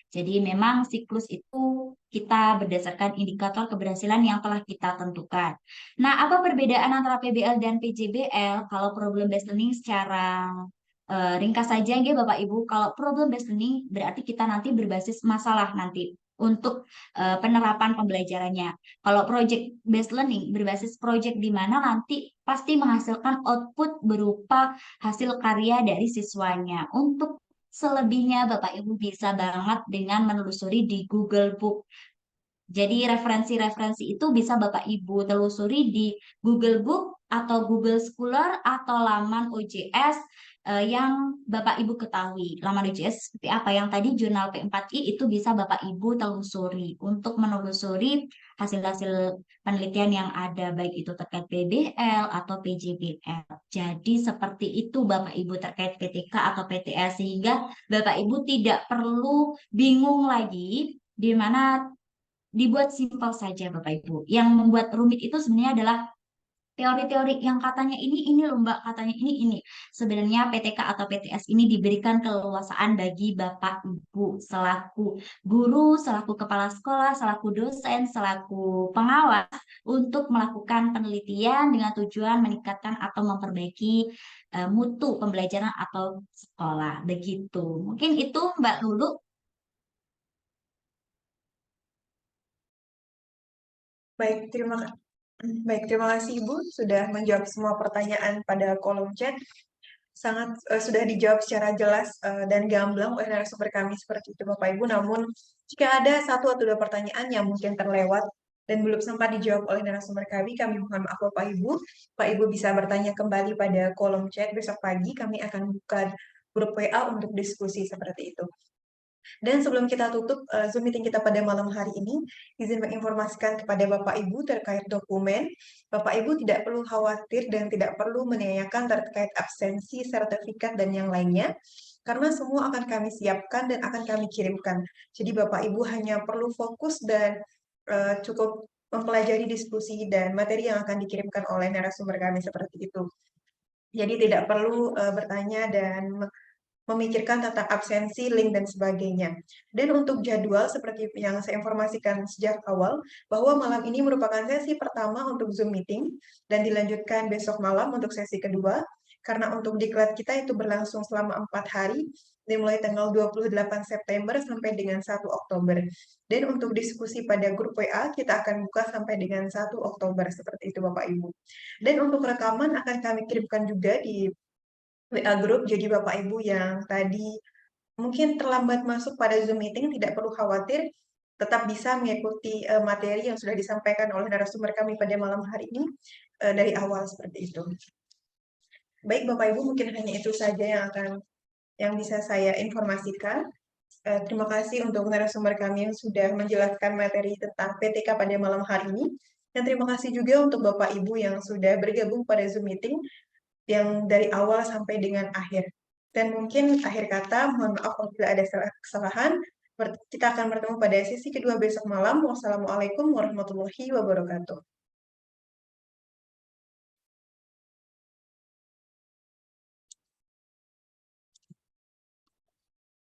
B: Jadi memang siklus itu kita berdasarkan indikator keberhasilan yang telah kita tentukan. Nah, apa perbedaan antara PBL dan PJBL? Kalau problem based learning secara ringkas saja ya Bapak Ibu, kalau problem based learning berarti kita nanti berbasis masalah nanti untuk penerapan pembelajarannya. Kalau project based learning berbasis project di mana nanti pasti menghasilkan output berupa hasil karya dari siswanya. Untuk selebihnya Bapak Ibu bisa banget dengan menelusuri di Google Book. Jadi referensi-referensi itu bisa Bapak Ibu telusuri di Google Book atau Google Scholar atau laman OJS yang Bapak Ibu ketahui. Laman OJS seperti apa yang tadi jurnal P4I itu bisa Bapak Ibu telusuri untuk menelusuri hasil-hasil penelitian yang ada baik itu terkait PBL atau PJBL. Jadi seperti itu Bapak Ibu terkait PTK atau PTS sehingga Bapak Ibu tidak perlu bingung lagi di mana dibuat simpel saja Bapak Ibu. Yang membuat rumit itu sebenarnya adalah teori-teori yang katanya ini loh Mbak, katanya ini. Sebenarnya PTK atau PTS ini diberikan keleluasaan bagi Bapak Ibu selaku guru, selaku kepala sekolah, selaku dosen, selaku pengawas untuk melakukan penelitian dengan tujuan meningkatkan atau memperbaiki mutu pembelajaran atau sekolah. Begitu. Mungkin itu Mbak Lulu.
A: Baik, terima kasih Ibu sudah menjawab semua pertanyaan pada kolom chat. Sudah dijawab secara jelas dan gamblang oleh narasumber kami seperti itu Bapak Ibu. Namun jika ada 1 atau 2 pertanyaan yang mungkin terlewat dan belum sempat dijawab oleh narasumber kami mohon maaf Bapak Ibu. Bapak Ibu bisa bertanya kembali pada kolom chat besok pagi. Kami akan buka grup WA untuk diskusi seperti itu. Dan sebelum kita tutup Zoom meeting kita pada malam hari ini, izin menginformasikan kepada Bapak Ibu terkait dokumen. Bapak Ibu tidak perlu khawatir dan tidak perlu menanyakan terkait absensi, sertifikat, dan yang lainnya, karena semua akan kami siapkan dan akan kami kirimkan. Jadi Bapak Ibu hanya perlu fokus dan cukup mempelajari diskusi dan materi yang akan dikirimkan oleh narasumber kami seperti itu. Jadi tidak perlu bertanya dan memikirkan tentang absensi, link, dan sebagainya. Dan untuk jadwal, seperti yang saya informasikan sejak awal, bahwa malam ini merupakan sesi pertama untuk Zoom meeting, dan dilanjutkan besok malam untuk sesi kedua, karena untuk diklat kita itu berlangsung selama 4 hari, dimulai tanggal 28 September sampai dengan 1 Oktober. Dan untuk diskusi pada grup WA, kita akan buka sampai dengan 1 Oktober, seperti itu Bapak Ibu. Dan untuk rekaman akan kami kirimkan juga di WA Group, jadi Bapak Ibu yang tadi mungkin terlambat masuk pada Zoom meeting tidak perlu khawatir, tetap bisa mengikuti materi yang sudah disampaikan oleh narasumber kami pada malam hari ini dari awal seperti itu. Baik Bapak Ibu, mungkin hanya itu saja yang bisa saya informasikan. Terima kasih untuk narasumber kami yang sudah menjelaskan materi tentang PTK pada malam hari ini. Dan terima kasih juga untuk Bapak Ibu yang sudah bergabung pada Zoom meeting yang dari awal sampai dengan akhir. Dan mungkin akhir kata, mohon maaf apabila ada kesalahan. Kita akan bertemu pada sesi kedua besok malam. Wassalamualaikum warahmatullahi wabarakatuh.